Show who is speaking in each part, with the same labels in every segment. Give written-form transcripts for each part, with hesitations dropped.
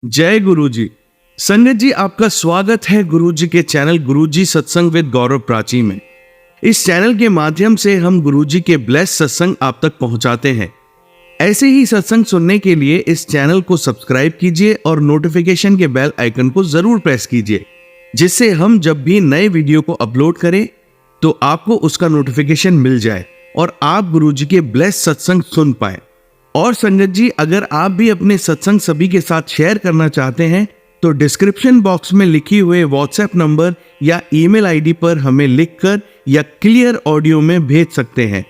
Speaker 1: जय गुरु जी। संगत जी, आपका स्वागत है गुरु जी के चैनल गुरु जी सत्संग विद गौरव प्राची में। इस चैनल के माध्यम से हम गुरु जी के ब्लेस सत्संग आप तक पहुंचाते हैं। ऐसे ही सत्संग सुनने के लिए इस चैनल को सब्सक्राइब कीजिए और नोटिफिकेशन के बेल आइकन को जरूर प्रेस कीजिए, जिससे हम जब भी नए वीडियो को अपलोड करें तो आपको उसका नोटिफिकेशन मिल जाए और आप गुरु जी के ब्लेस सत्संग सुन पाए। और संगत जी, अगर आप भी अपने सत्संग सभी के साथ शेयर करना चाहते हैं तो डिस्क्रिप्शन बॉक्स में लिखी हुए व्हाट्सएप नंबर या ईमेल आईडी पर हमें लिखकर या क्लियर ऑडियो में भेज सकते हैं।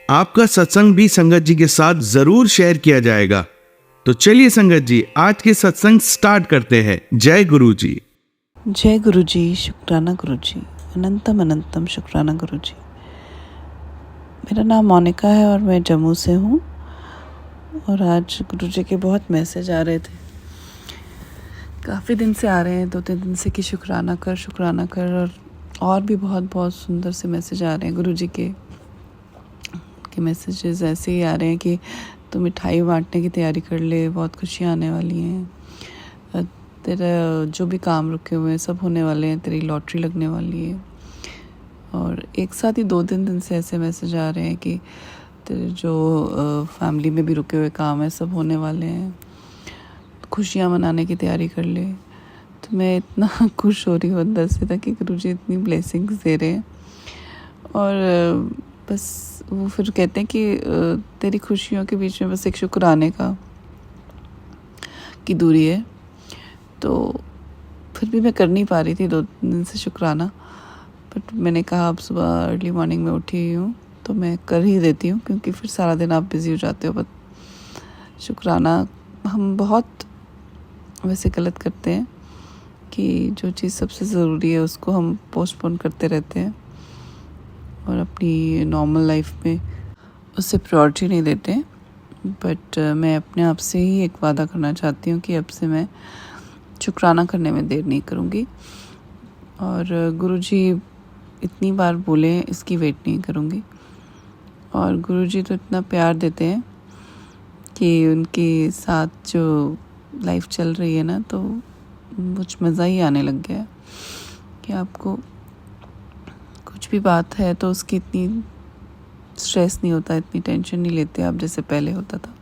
Speaker 1: आपका सत्संग भी संगत जी के साथ जरूर शेयर किया जाएगा। तो चलिए संगत जी, आज के सत्संग स्टार्ट करते हैं। जय गुरु जी।
Speaker 2: जय गुरु जी, शुक्राना गुरु जी, अनंतम अनंतम शुक्राना गुरु जी। मेरा नाम मोनिका है और मैं जम्मू से हूँ। और आज गुरु जी के बहुत मैसेज आ रहे थे, काफ़ी दिन से आ रहे हैं, 2-3 दिन से कि शुक्राना कर और भी बहुत बहुत सुंदर से मैसेज आ रहे हैं गुरु जी के मैसेजेस ऐसे ही आ रहे हैं कि तू मिठाई बांटने की तैयारी कर ले, बहुत खुशियाँ आने वाली हैं, तेरा जो भी काम रुके हुए हैं सब होने वाले हैं, तेरी लॉटरी लगने वाली है। और एक साथ ही 2-3 दिन से ऐसे मैसेज आ रहे हैं कि तेरे जो फैमिली में भी रुके हुए काम है सब होने वाले हैं, खुशियाँ मनाने की तैयारी कर ले। तो मैं इतना खुश हो रही हूँ अंदर से था कि गुरुजी इतनी ब्लेसिंग्स दे रहे हैं। और बस वो फिर कहते हैं कि तेरी खुशियों के बीच में बस एक शुक्राने की दूरी है। तो फिर भी मैं कर नहीं पा रही थी 2 दिन से शुक्राना, बट मैंने कहा अब सुबह अर्ली मॉर्निंग में उठी हूँ तो मैं कर ही देती हूँ, क्योंकि फिर सारा दिन आप बिज़ी हो जाते हो। बट शुक्राना हम बहुत वैसे गलत करते हैं कि जो चीज़ सबसे ज़रूरी है उसको हम पोस्टपोन करते रहते हैं और अपनी नॉर्मल लाइफ में उससे प्रायोरिटी नहीं देते। बट मैं अपने आप से ही एक वादा करना चाहती हूँ कि अब से मैं शुक्राना करने में देर नहीं करूँगी। और गुरुजी इतनी बार बोले इसकी वेट नहीं करूँगी। और गुरुजी तो इतना प्यार देते हैं कि उनके साथ जो लाइफ चल रही है ना, तो कुछ मज़ा ही आने लग गया है कि आपको कुछ भी बात है तो उसकी इतनी स्ट्रेस नहीं होता, इतनी टेंशन नहीं लेते आप जैसे पहले होता था।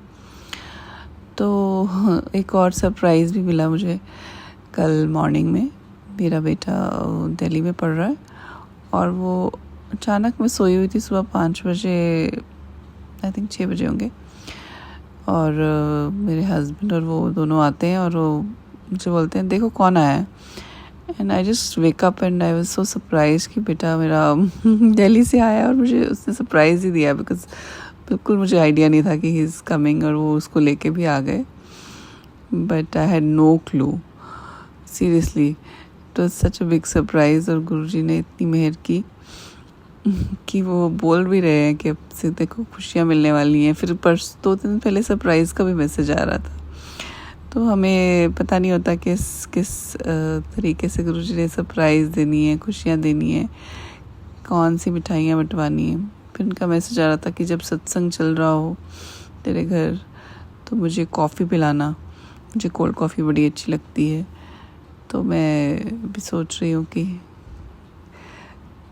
Speaker 2: तो एक और सरप्राइज़ भी मिला मुझे कल मॉर्निंग में। मेरा बेटा दिल्ली में पढ़ रहा है और वो अचानक मैं सोई हुई थी सुबह 5 बजे, आई थिंक 6 बजे होंगे, और मेरे हस्बैंड और वो दोनों आते हैं और वो मुझे बोलते हैं देखो कौन आया है। And I just wake up and I was so surprise कि बेटा मेरा दिल्ली से आया और मुझे उसने सरप्राइज़ ही दिया, बिकॉज बिल्कुल मुझे आइडिया नहीं था कि ही इज़ कमिंग, और वो उसको लेके भी आ गए। But I had no clue, seriously it was such a big surprise. और गुरुजी ने इतनी मेहर की कि वो बोल भी रहे हैं कि अब से देखो खुशियाँ मिलने वाली हैं। फिर 2 दिन पहले सरप्राइज़ का भी मैसेज आ रहा था। तो हमें पता नहीं होता किस तरीके से गुरुजी ने सरप्राइज़ देनी है, खुशियाँ देनी है, कौन सी मिठाइयाँ बंटवानी है। फिर उनका मैसेज आ रहा था कि जब सत्संग चल रहा हो तेरे घर तो मुझे कॉफ़ी पिलाना, मुझे कोल्ड कॉफ़ी बड़ी अच्छी लगती है। तो मैं भी सोच रही हूँ कि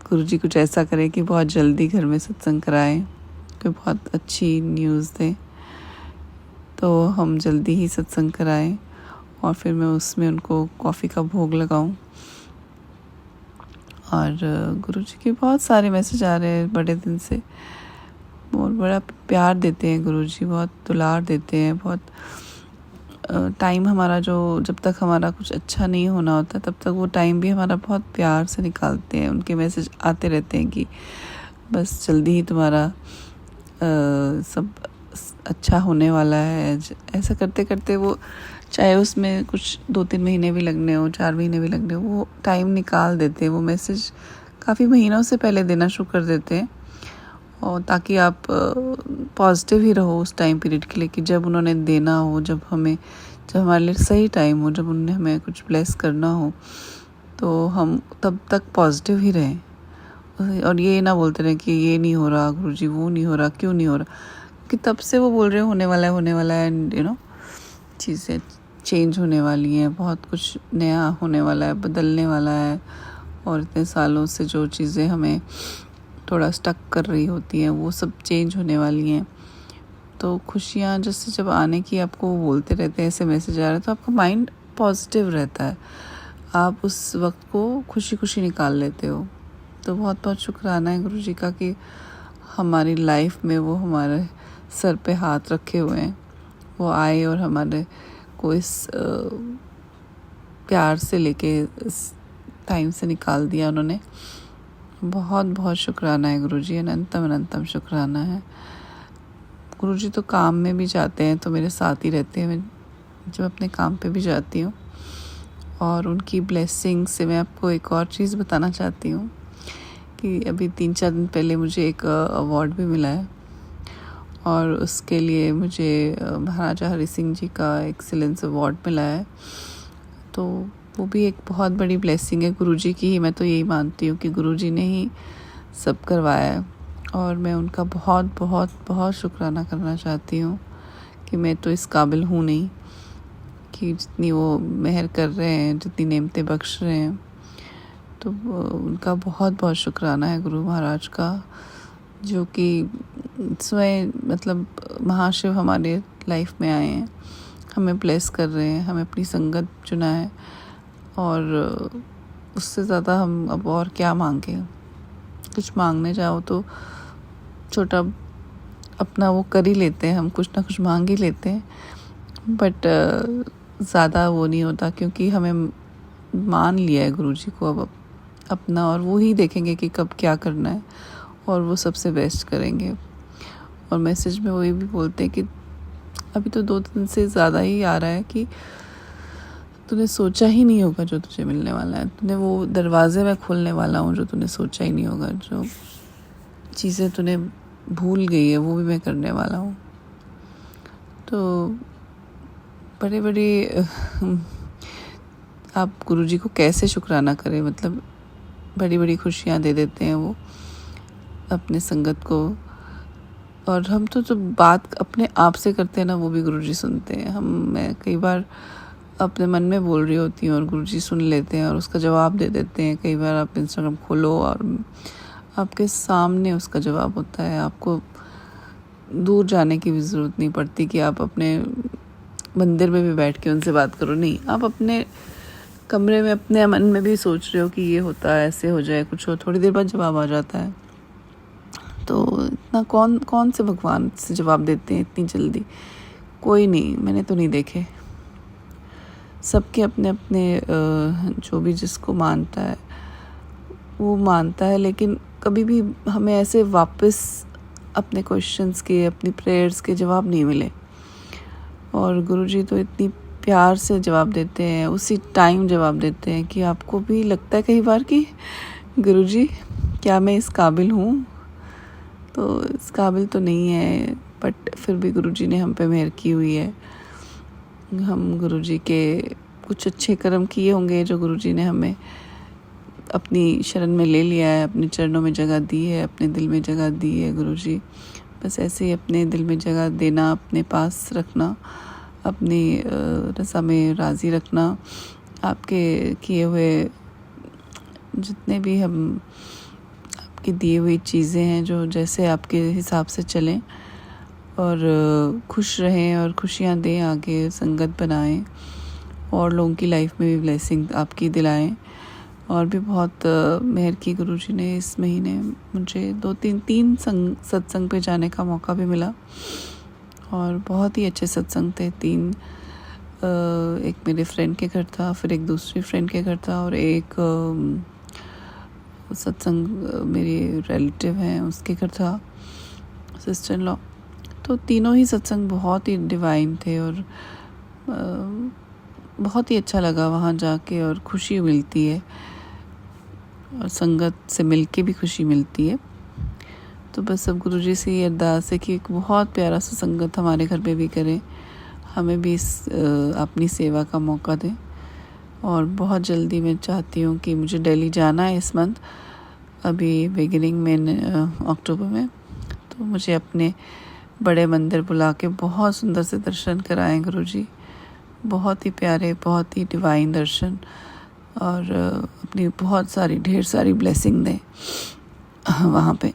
Speaker 2: गुरुजी कुछ ऐसा करें कि बहुत जल्दी घर में सत्संग कराएं, कोई बहुत अच्छी न्यूज़ दें तो हम जल्दी ही सत्संग कराएं और फिर मैं उसमें उनको कॉफ़ी का भोग लगाऊं। और गुरुजी के बहुत सारे मैसेज आ रहे हैं बड़े दिन से, बहुत बड़ा प्यार देते हैं गुरुजी, बहुत दुलार देते हैं, बहुत टाइम हमारा जो जब तक हमारा कुछ अच्छा नहीं होना होता तब तक वो टाइम भी हमारा बहुत प्यार से निकालते हैं। उनके मैसेज आते रहते हैं कि बस जल्दी ही तुम्हारा सब अच्छा होने वाला है। ऐसा करते करते वो, चाहे उसमें कुछ 2-3 महीने भी लगने हो, 4 महीने भी लगने हो, वो टाइम निकाल देते हैं। वो मैसेज काफ़ी महीनों से पहले देना शुरू कर देते हैं, और ताकि आप पॉजिटिव ही रहो उस टाइम पीरियड के लिए कि जब उन्होंने देना हो, जब हमारे लिए सही टाइम हो, जब उन्होंने हमें कुछ ब्लेस करना हो तो हम तब तक पॉजिटिव ही रहें। और ये ना बोलते रहें कि ये नहीं हो रहा गुरुजी, वो नहीं हो रहा, क्यों नहीं हो रहा, कि तब से वो बोल रहे होने वाला है एंड चीज़ें चेंज होने वाली हैं, बहुत कुछ नया होने वाला है, बदलने वाला है। और इतने सालों से जो चीज़ें हमें थोड़ा स्टक कर रही होती हैं वो सब चेंज होने वाली हैं। तो खुशियाँ जैसे जब आने की आपको बोलते रहते हैं, ऐसे मैसेज आ रहे हैं, तो आपका माइंड पॉजिटिव रहता है, आप उस वक्त को खुशी खुशी निकाल लेते हो। तो बहुत बहुत शुक्राना है गुरु जी का कि हमारी लाइफ में वो हमारे सर पे हाथ रखे हुए हैं, वो आए और हमारे को इस प्यार से लेके इस टाइम से निकाल दिया उन्होंने। बहुत बहुत शुक्राना है गुरु जी, अनंतम अनंतम शुक्राना है। गुरु जी तो काम में भी जाते हैं तो मेरे साथ ही रहते हैं, मैं जब अपने काम पे भी जाती हूँ। और उनकी ब्लेसिंग से मैं आपको एक और चीज़ बताना चाहती हूँ कि अभी 3-4 दिन पहले मुझे एक अवार्ड भी मिला है, और उसके लिए मुझे महाराजा हरि सिंह जी का एक्सीलेंस अवार्ड मिला है। तो वो भी एक बहुत बड़ी ब्लेसिंग है गुरुजी की ही। मैं तो यही मानती हूँ कि गुरुजी ने ही सब करवाया है, और मैं उनका बहुत बहुत बहुत शुक्राना करना चाहती हूँ कि मैं तो इस काबिल हूँ नहीं कि जितनी वो मेहर कर रहे हैं, जितनी नेमतें बख्श रहे हैं। तो उनका बहुत बहुत शुक्राना है गुरु महाराज का, जो कि स्वयं मतलब महाशिव हमारे लाइफ में आए हैं, हमें ब्लेस कर रहे हैं, हमें अपनी संगत चुना है। और उससे ज़्यादा हम अब और क्या मांगे। कुछ मांगने जाओ तो छोटा अपना वो कर ही लेते हैं, हम कुछ ना कुछ मांग ही लेते हैं, बट ज़्यादा वो नहीं होता, क्योंकि हमें मान लिया है गुरुजी को अब अपना, और वो ही देखेंगे कि कब क्या करना है, और वो सबसे बेस्ट करेंगे। और मैसेज में वही भी बोलते हैं कि अभी तो 2 दिन से ज़्यादा ही आ रहा है कि तूने सोचा ही नहीं होगा जो तुझे मिलने वाला है, तूने वो दरवाजे में खोलने वाला हूँ जो तूने सोचा ही नहीं होगा, जो चीज़ें तूने भूल गई है वो भी मैं करने वाला हूँ। तो बड़े बड़े आप गुरुजी को कैसे शुक्राना करें, मतलब बड़ी बड़ी खुशियाँ दे देते हैं वो अपने संगत को। और हम तो जो बात अपने आप से करते हैं ना, वो भी गुरुजी सुनते हैं। मैं कई बार अपने मन में बोल रही होती हूँ और गुरुजी सुन लेते हैं और उसका जवाब दे देते हैं। कई बार आप इंस्टाग्राम खोलो और आपके सामने उसका जवाब होता है, आपको दूर जाने की भी ज़रूरत नहीं पड़ती कि आप अपने मंदिर में भी बैठ के उनसे बात करो। नहीं, आप अपने कमरे में अपने मन में भी सोच रहे हो कि ये होता है, ऐसे हो जाए, कुछ हो, थोड़ी देर बाद जवाब आ जाता है। तो इतना कौन से भगवान से जवाब देते हैं इतनी जल्दी? कोई नहीं, मैंने तो नहीं देखे। सबके अपने अपने जो भी जिसको मानता है वो मानता है, लेकिन कभी भी हमें ऐसे वापस अपने क्वेश्चंस के, अपनी प्रेयर्स के जवाब नहीं मिले। और गुरुजी तो इतनी प्यार से जवाब देते हैं, उसी टाइम जवाब देते हैं कि आपको भी लगता है कई बार कि गुरुजी क्या मैं इस काबिल हूँ? तो इस काबिल तो नहीं है, बट फिर भी गुरुजी ने हम पे मेहर की हुई है। हम गुरुजी के कुछ अच्छे कर्म किए होंगे जो गुरुजी ने हमें अपनी शरण में ले लिया है, अपने चरणों में जगह दी है, अपने दिल में जगह दी है गुरुजी। बस ऐसे ही अपने दिल में जगह देना, अपने पास रखना, अपनी रज़ा में राज़ी रखना, आपके किए हुए जितने भी हम आपकी दी हुई चीज़ें हैं जो जैसे आपके हिसाब से चलें, और खुश रहें और खुशियाँ दें, आगे संगत बनाएं और लोगों की लाइफ में भी ब्लेसिंग आपकी दिलाएं। और भी बहुत मेहर की गुरुजी ने इस महीने मुझे 2-3 सत्संग पे जाने का मौका भी मिला, और बहुत ही अच्छे सत्संग थे। 3 एक मेरे फ्रेंड के घर था, फिर एक दूसरी फ्रेंड के घर था, और एक सत्संग मेरी रिलेटिव हैं उसके घर था, सिस्टर इन लॉ। तो तीनों ही सत्संग बहुत ही डिवाइन थे, और बहुत ही अच्छा लगा वहाँ जाके, और खुशी मिलती है, और संगत से मिलके भी खुशी मिलती है। तो बस अब गुरुजी से ये अरदास है कि एक बहुत प्यारा सा संगत हमारे घर में भी करें, हमें भी इस अपनी सेवा का मौका दें। और बहुत जल्दी मैं चाहती हूँ कि मुझे दिल्ली जाना है इस मंथ, अभी बिगिनिंग में अक्टूबर में। तो मुझे अपने बड़े मंदिर बुला के बहुत सुंदर से दर्शन कराएं गुरुजी, बहुत ही प्यारे, बहुत ही डिवाइन दर्शन और अपनी बहुत सारी ढेर सारी ब्लेसिंग दें वहाँ पे।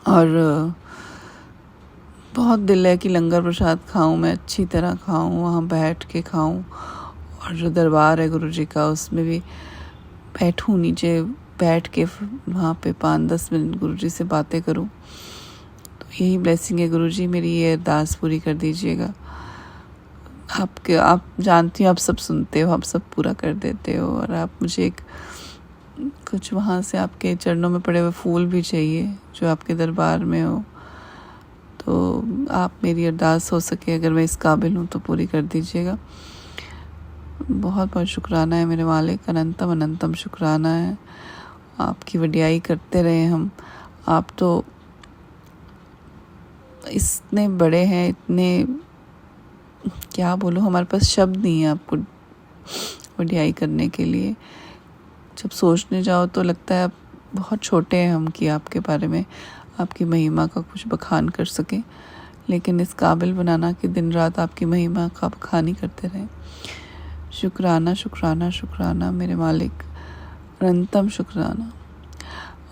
Speaker 2: और बहुत दिल है कि लंगर प्रसाद खाऊं, मैं अच्छी तरह खाऊं, वहाँ बैठ के खाऊं। और जो दरबार है गुरु जी का उसमें भी बैठूं, नीचे बैठ के वहाँ पे 5-10 मिनट गुरु जी से बातें करूं। तो यही ब्लेसिंग है गुरु जी, मेरी ये अरदास पूरी कर दीजिएगा। आप जानती हो, आप सब सुनते हो, आप सब पूरा कर देते हो। और आप मुझे कुछ वहाँ से आपके चरणों में पड़े हुए फूल भी चाहिए जो आपके दरबार में हो। तो आप मेरी अरदास हो सके, अगर मैं इस काबिल हूँ तो पूरी कर दीजिएगा। बहुत बहुत शुक्राना है मेरे मालिक, अनंतम अनंतम शुक्राना है। आपकी वडियाई करते रहे हम। आप तो इतने बड़े हैं, इतने, क्या बोलूँ, हमारे पास शब्द नहीं है आपको वडियाई करने के लिए। जब सोचने जाओ तो लगता है आप बहुत छोटे हैं हम कि आपके बारे में, आपकी महिमा का कुछ बखान कर सकें। लेकिन इस काबिल बनाना कि दिन रात आपकी महिमा का बखान ही करते रहें। शुक्राना शुक्राना शुक्राना मेरे मालिक, अनंतम शुक्राना।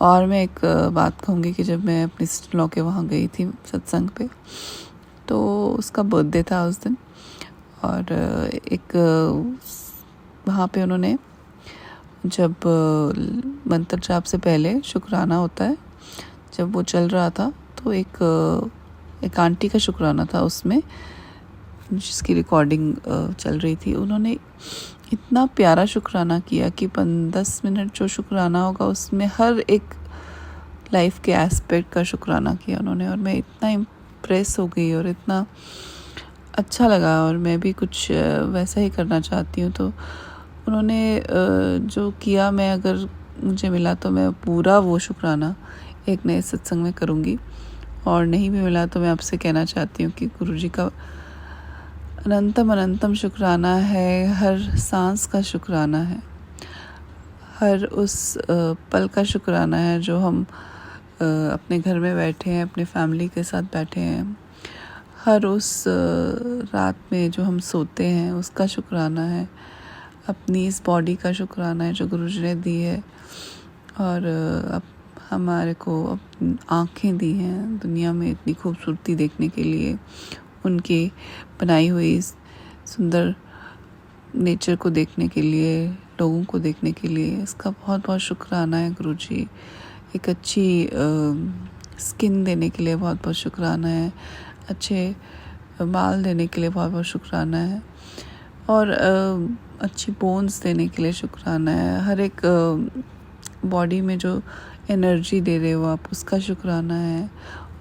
Speaker 2: और मैं एक बात कहूँगी कि जब मैं अपनी सिस्टर लॉ के वहाँ गई थी सत्संग पे, तो उसका बर्थडे था उस दिन। और एक वहाँ पे उन्होंने, जब मंत्र जाप से पहले शुक्राना होता है, जब वो चल रहा था तो एक आंटी का शुक्राना था उसमें, जिसकी रिकॉर्डिंग चल रही थी। उन्होंने इतना प्यारा शुक्राना किया कि 10 मिनट जो शुक्राना होगा उसमें हर एक लाइफ के एस्पेक्ट का शुक्राना किया उन्होंने। और मैं इतना इम्प्रेस हो गई और इतना अच्छा लगा, और मैं भी कुछ वैसा ही करना चाहती हूँ। तो उन्होंने जो किया, मैं अगर मुझे मिला तो मैं पूरा वो शुक्राना एक नए सत्संग में करूँगी। और नहीं भी मिला तो मैं आपसे कहना चाहती हूँ कि गुरुजी का अनंतम अनंतम शुक्राना है। हर सांस का शुक्राना है, हर उस पल का शुक्राना है जो हम अपने घर में बैठे हैं, अपने फैमिली के साथ बैठे हैं। हर उस रात में जो हम सोते हैं उसका शुक्राना है। अपनी इस बॉडी का शुक्राना है जो गुरुजी ने दी है। और अब हमारे को आँखें दी हैं दुनिया में इतनी खूबसूरती देखने के लिए, उनकी बनाई हुई सुंदर नेचर को देखने के लिए, लोगों को देखने के लिए। इसका बहुत बहुत शुक्राना है गुरुजी। एक अच्छी स्किन देने के लिए बहुत बहुत शुक्राना है। अच्छे बाल देने के लिए बहुत बहुत शुक्राना है। और अच्छी बोन्स देने के लिए शुक्राना है। हर एक बॉडी में जो एनर्जी दे रहे हो आप, उसका शुक्राना है।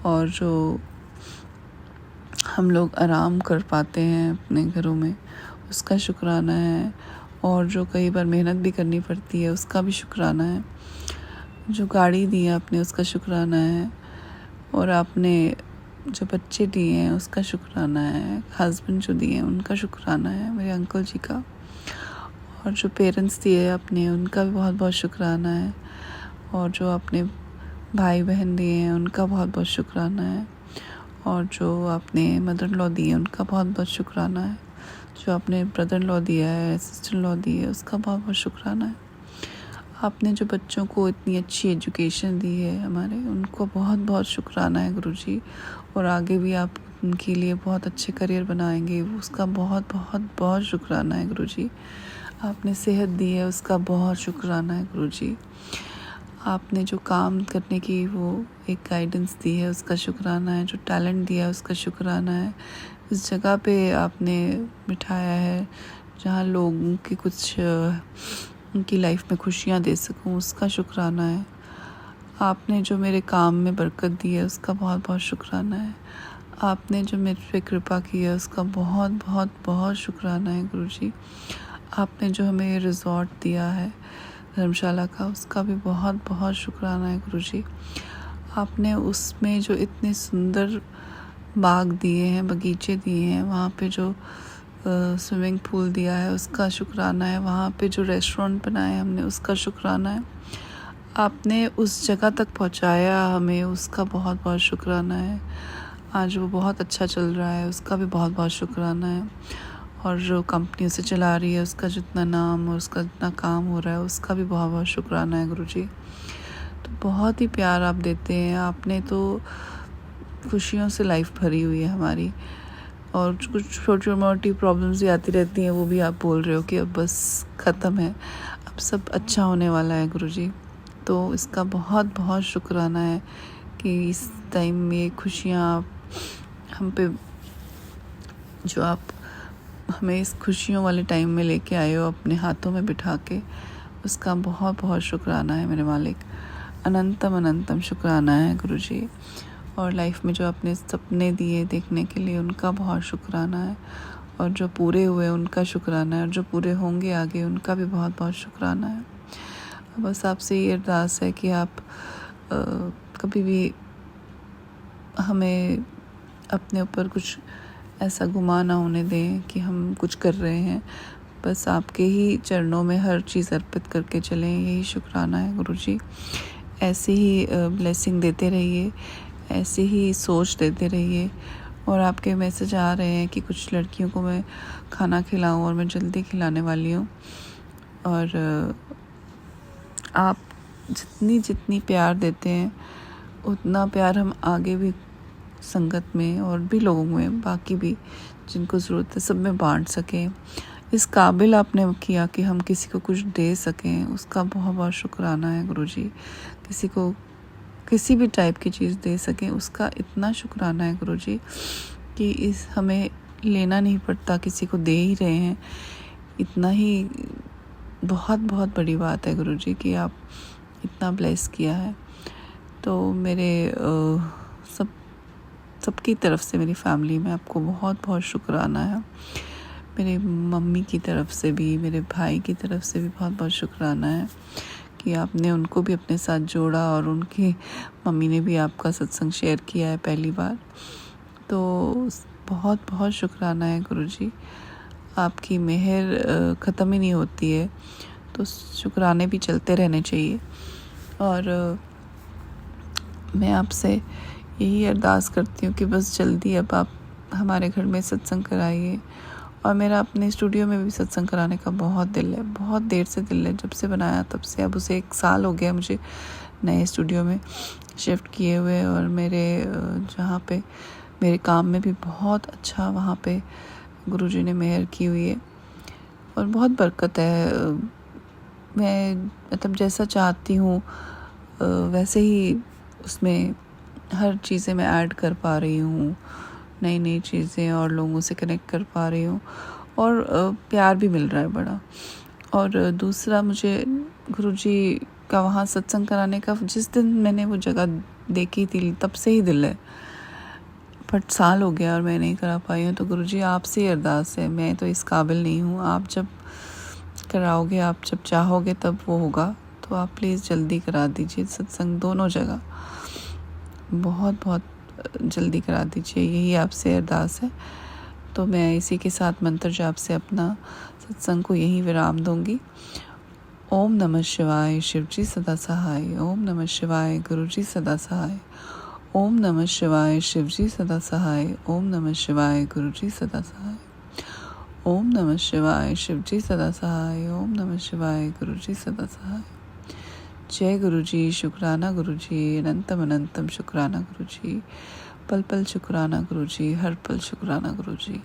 Speaker 2: और जो हम लोग आराम कर पाते हैं अपने घरों में, उसका शुक्राना है। और जो कई बार मेहनत भी करनी पड़ती है, उसका भी शुक्राना है। जो गाड़ी दी है आपने, उसका शुक्राना है। और आपने जो बच्चे दिए हैं उसका शुक्राना है। हस्बैंड जो दिए हैं उनका शुक्राना है, मेरे अंकल जी का। और जो पेरेंट्स दिए आपने, उनका भी बहुत बहुत शुक्राना है। और जो आपने भाई बहन दिए हैं उनका बहुत बहुत शुक्राना है। और जो आपने मदर इन लॉ दी है उनका बहुत बहुत शुक्राना है। जो आपने ब्रदर इन लॉ दिया है, सिस्टर इन लॉ दी है, उसका बहुत बहुत शुक्राना है। आपने जो बच्चों को इतनी अच्छी एजुकेशन दी है हमारे, उनको बहुत बहुत शुक्राना है गुरुजी। और आगे भी आप उनके लिए बहुत अच्छे करियर बनाएंगे, उसका बहुत बहुत बहुत शुक्राना है गुरुजी। आपने सेहत दी है, उसका बहुत शुक्राना है गुरुजी। आपने जो काम करने की वो एक गाइडेंस दी है, उसका शुक्राना है। जो टैलेंट दिया है, उसका शुक्राना है। इस जगह पे आपने बिठाया है जहाँ लोगों की कुछ उनकी लाइफ में खुशियाँ दे सकूँ, उसका शुक्राना है। आपने जो मेरे काम में बरकत दी है, उसका बहुत बहुत शुक्राना है। आपने जो मेरे पे कृपा की है, उसका बहुत बहुत बहुत शुक्राना है गुरुजी। आपने जो हमें ये रिजॉर्ट दिया है धर्मशाला का, उसका भी बहुत बहुत शुक्राना है गुरुजी। आपने उसमें जो इतने सुंदर बाग दिए हैं, बगीचे दिए हैं, वहाँ पे जो स्विमिंग पूल दिया है, उसका शुक्राना है। वहाँ पे जो रेस्टोरेंट बनाए हमने, उसका शुक्राना है। आपने उस जगह तक पहुँचाया हमें, उसका बहुत बहुत शुक्राना है। आज वो बहुत अच्छा चल रहा है, उसका भी बहुत बहुत शुक्राना है। और जो कंपनी उसे चला रही है, उसका जितना नाम और उसका जितना काम हो रहा है, उसका भी बहुत बहुत शुक्राना है गुरुजी। तो बहुत ही प्यार आप देते हैं, आपने तो खुशियों से लाइफ भरी हुई है हमारी। और कुछ छोटी मोटी प्रॉब्लम्स भी आती रहती हैं, वो भी आप बोल रहे हो कि अब बस ख़त्म है, अब सब अच्छा होने वाला है गुरुजी। तो इसका बहुत बहुत शुक्राना है कि इस टाइम में खुशियाँ आप हम पे, जो आप हमें इस खुशियों वाले टाइम में लेके आए हो अपने हाथों में बिठा के, उसका बहुत बहुत शुक्राना है मेरे मालिक। अनंतम अनंतम शुक्राना है गुरुजी। और लाइफ में जो आपने सपने दिए देखने के लिए, उनका बहुत शुक्राना है। और जो पूरे हुए उनका शुक्राना है, और जो पूरे होंगे आगे उनका भी बहुत बहुत शुक्राना है। बस आपसे ये अरदास है कि आप कभी भी हमें अपने ऊपर कुछ ऐसा गुमान ना होने दें कि हम कुछ कर रहे हैं। बस आपके ही चरणों में हर चीज़ अर्पित करके चलें, यही शुक्राना है गुरुजी। ऐसे ही ब्लेसिंग देते रहिए, ऐसे ही सोच देते रहिए। और आपके मैसेज आ रहे हैं कि कुछ लड़कियों को मैं खाना खिलाऊं, और मैं जल्दी खिलाने वाली हूँ। और आप जितनी जितनी प्यार देते हैं, उतना प्यार हम आगे भी संगत में और भी लोगों में, बाकी भी जिनको ज़रूरत है, सब में बांट सकें। इस काबिल आपने किया कि हम किसी को कुछ दे सकें, उसका बहुत बहुत शुक्राना है गुरुजी। किसी को किसी भी टाइप की चीज़ दे सकें, उसका इतना शुक्राना है गुरुजी कि इस हमें लेना नहीं पड़ता, किसी को दे ही रहे हैं। इतना ही बहुत बहुत बड़ी बात है गुरुजी कि आप इतना ब्लेस किया है। तो मेरे सबकी तरफ से, मेरी फैमिली में आपको बहुत बहुत शुक्राना है। मेरे मम्मी की तरफ से भी, मेरे भाई की तरफ से भी बहुत बहुत शुक्राना है कि आपने उनको भी अपने साथ जोड़ा, और उनकी मम्मी ने भी आपका सत्संग शेयर किया है पहली बार। तो बहुत बहुत शुक्राना है गुरुजी। आपकी मेहर ख़त्म ही नहीं होती है, तो शुक्राने भी चलते रहने चाहिए। और मैं आपसे यही अरदास करती हूँ कि बस जल्दी अब आप हमारे घर में सत्संग कराइए। और मेरा अपने स्टूडियो में भी सत्संग कराने का बहुत दिल है, बहुत देर से दिल है, जब से बनाया तब से। अब उसे 1 साल हो गया मुझे नए स्टूडियो में शिफ्ट किए हुए। और मेरे जहाँ पे मेरे काम में भी बहुत अच्छा वहाँ पे गुरुजी ने मेहर की हुई है, और बहुत बरकत है। मैं मतलब जैसा चाहती हूँ वैसे ही उसमें हर चीज़ें मैं ऐड कर पा रही हूँ, नई नई चीज़ें, और लोगों से कनेक्ट कर पा रही हूँ, और प्यार भी मिल रहा है बड़ा। और दूसरा, मुझे गुरुजी का वहाँ सत्संग कराने का, जिस दिन मैंने वो जगह देखी थी तब से ही दिल है, बट साल हो गया और मैं नहीं करा पाई हूँ। तो गुरुजी आपसे ही अरदास है, मैं तो इस काबिल नहीं हूँ। आप जब कराओगे, आप जब चाहोगे तब वो होगा। तो आप प्लीज़ जल्दी करा दीजिए सत्संग दोनों जगह, बहुत बहुत जल्दी करा दीजिए, यही आपसे अरदास है। तो मैं इसी के साथ मंत्र जाप से अपना सत्संग को यहीं विराम दूंगी। ओम नमः शिवाय, शिवजी सदा सहाय। ओम नमः शिवाय, गुरुजी सदा सहाय। ओम नमः शिवाय, शिवजी सदा सहाय। ओम नमः शिवाय, गुरुजी सदा सहाय। ओम नमः शिवाय, शिवजी सदा सहाय। ओम नमः शिवाय, गुरुजी सदा सहाय। जय गुरुजी, शुक्राना गुरुजी, अनंतम अनंतम शुक्राना गुरुजी, पल पल शुक्राना गुरुजी, हर पल शुक्राना गुरुजी।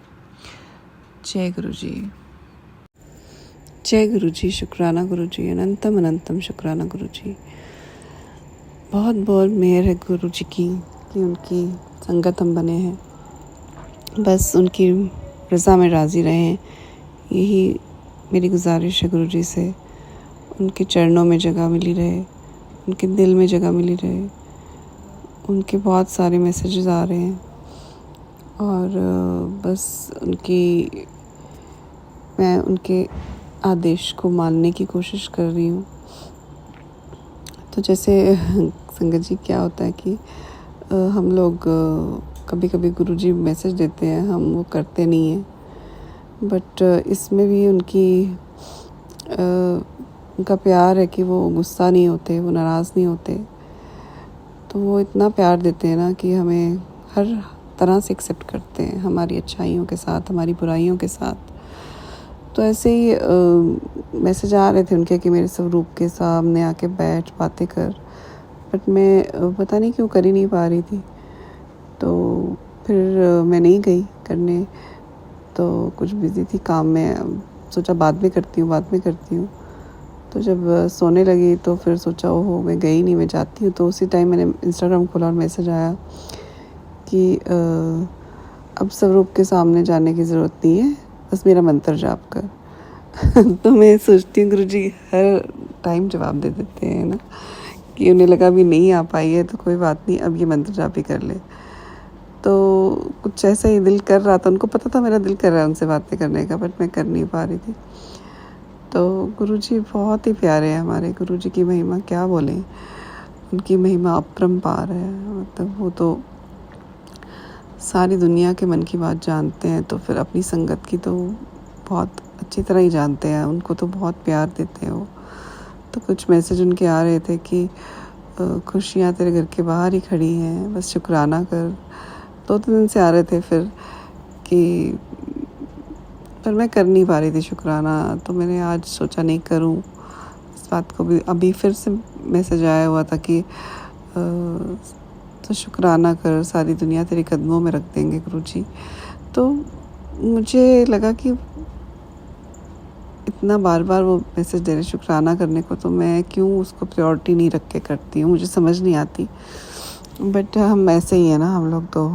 Speaker 2: जय गुरुजी, जय गुरुजी, शुक्राना गुरुजी, अनंतम अनंतम शुक्राना गुरुजी। बहुत बहुत मेहर है गुरुजी की कि उनकी संगत हम बने हैं। बस उनकी रज़ा में राज़ी रहें, यही मेरी गुजारिश है गुरुजी से। उनके चरणों में जगह मिली रहे, उनके दिल में जगह मिली रहे। उनके बहुत सारे मैसेजेस आ रहे हैं, और बस मैं उनके आदेश को मानने की कोशिश कर रही हूँ। तो जैसे संगत जी, क्या होता है कि हम लोग कभी कभी गुरुजी मैसेज देते हैं, हम वो करते नहीं हैं, बट इसमें भी उनका प्यार है कि वो गुस्सा नहीं होते, वो नाराज़ नहीं होते। तो वो इतना प्यार देते हैं ना कि हमें हर तरह से एक्सेप्ट करते हैं, हमारी अच्छाइयों के साथ, हमारी बुराइयों के साथ। तो ऐसे ही मैसेज आ रहे थे उनके कि मेरे स्वरूप के सामने आके बैठ, बातें कर, बट मैं पता नहीं क्यों कर ही नहीं पा रही थी। तो फिर मैं नहीं गई करने, तो कुछ बिज़ी थी काम में, सोचा बाद में करती हूँ। तो जब सोने लगी तो फिर सोचा ओहो मैं गई नहीं, मैं जाती हूँ। तो उसी टाइम मैंने इंस्टाग्राम खोला और मैसेज आया कि अब स्वरूप के सामने जाने की ज़रूरत नहीं है, बस मेरा मंत्र जाप कर। तो मैं सोचती हूँ गुरुजी हर टाइम जवाब दे देते हैं ना, कि उन्हें लगा भी नहीं आ पाई है तो कोई बात नहीं, अब ये मंत्र जाप ही कर ले। तो कुछ ऐसा ही दिल कर रहा था, उनको पता था मेरा दिल कर रहा है उनसे बातें करने का, बट मैं कर नहीं पा रही थी। तो गुरुजी बहुत ही प्यारे हैं हमारे, गुरुजी की महिमा क्या बोलें, उनकी महिमा अपरंपार है। मतलब वो तो सारी दुनिया के मन की बात जानते हैं, तो फिर अपनी संगत की तो बहुत अच्छी तरह ही जानते हैं, उनको तो बहुत प्यार देते हैं वो। तो कुछ मैसेज उनके आ रहे थे कि खुशियाँ तेरे घर के बाहर ही खड़ी हैं, बस शुक्राना कर। 2-3 दिन से आ रहे थे फिर कि, पर मैं कर नहीं पा रही थी शुक्राना। तो मैंने आज सोचा नहीं करूं इस बात को भी। अभी फिर से मैसेज आया हुआ था कि तो शुक्राना कर, सारी दुनिया तेरे कदमों में रख देंगे गुरुजी। तो मुझे लगा कि इतना बार बार वो मैसेज दे रहे शुक्राना करने को, तो मैं क्यों उसको प्रायोरिटी नहीं रख के करती हूँ, मुझे समझ नहीं आती। बट हम ऐसे ही है ना, हम लोग तो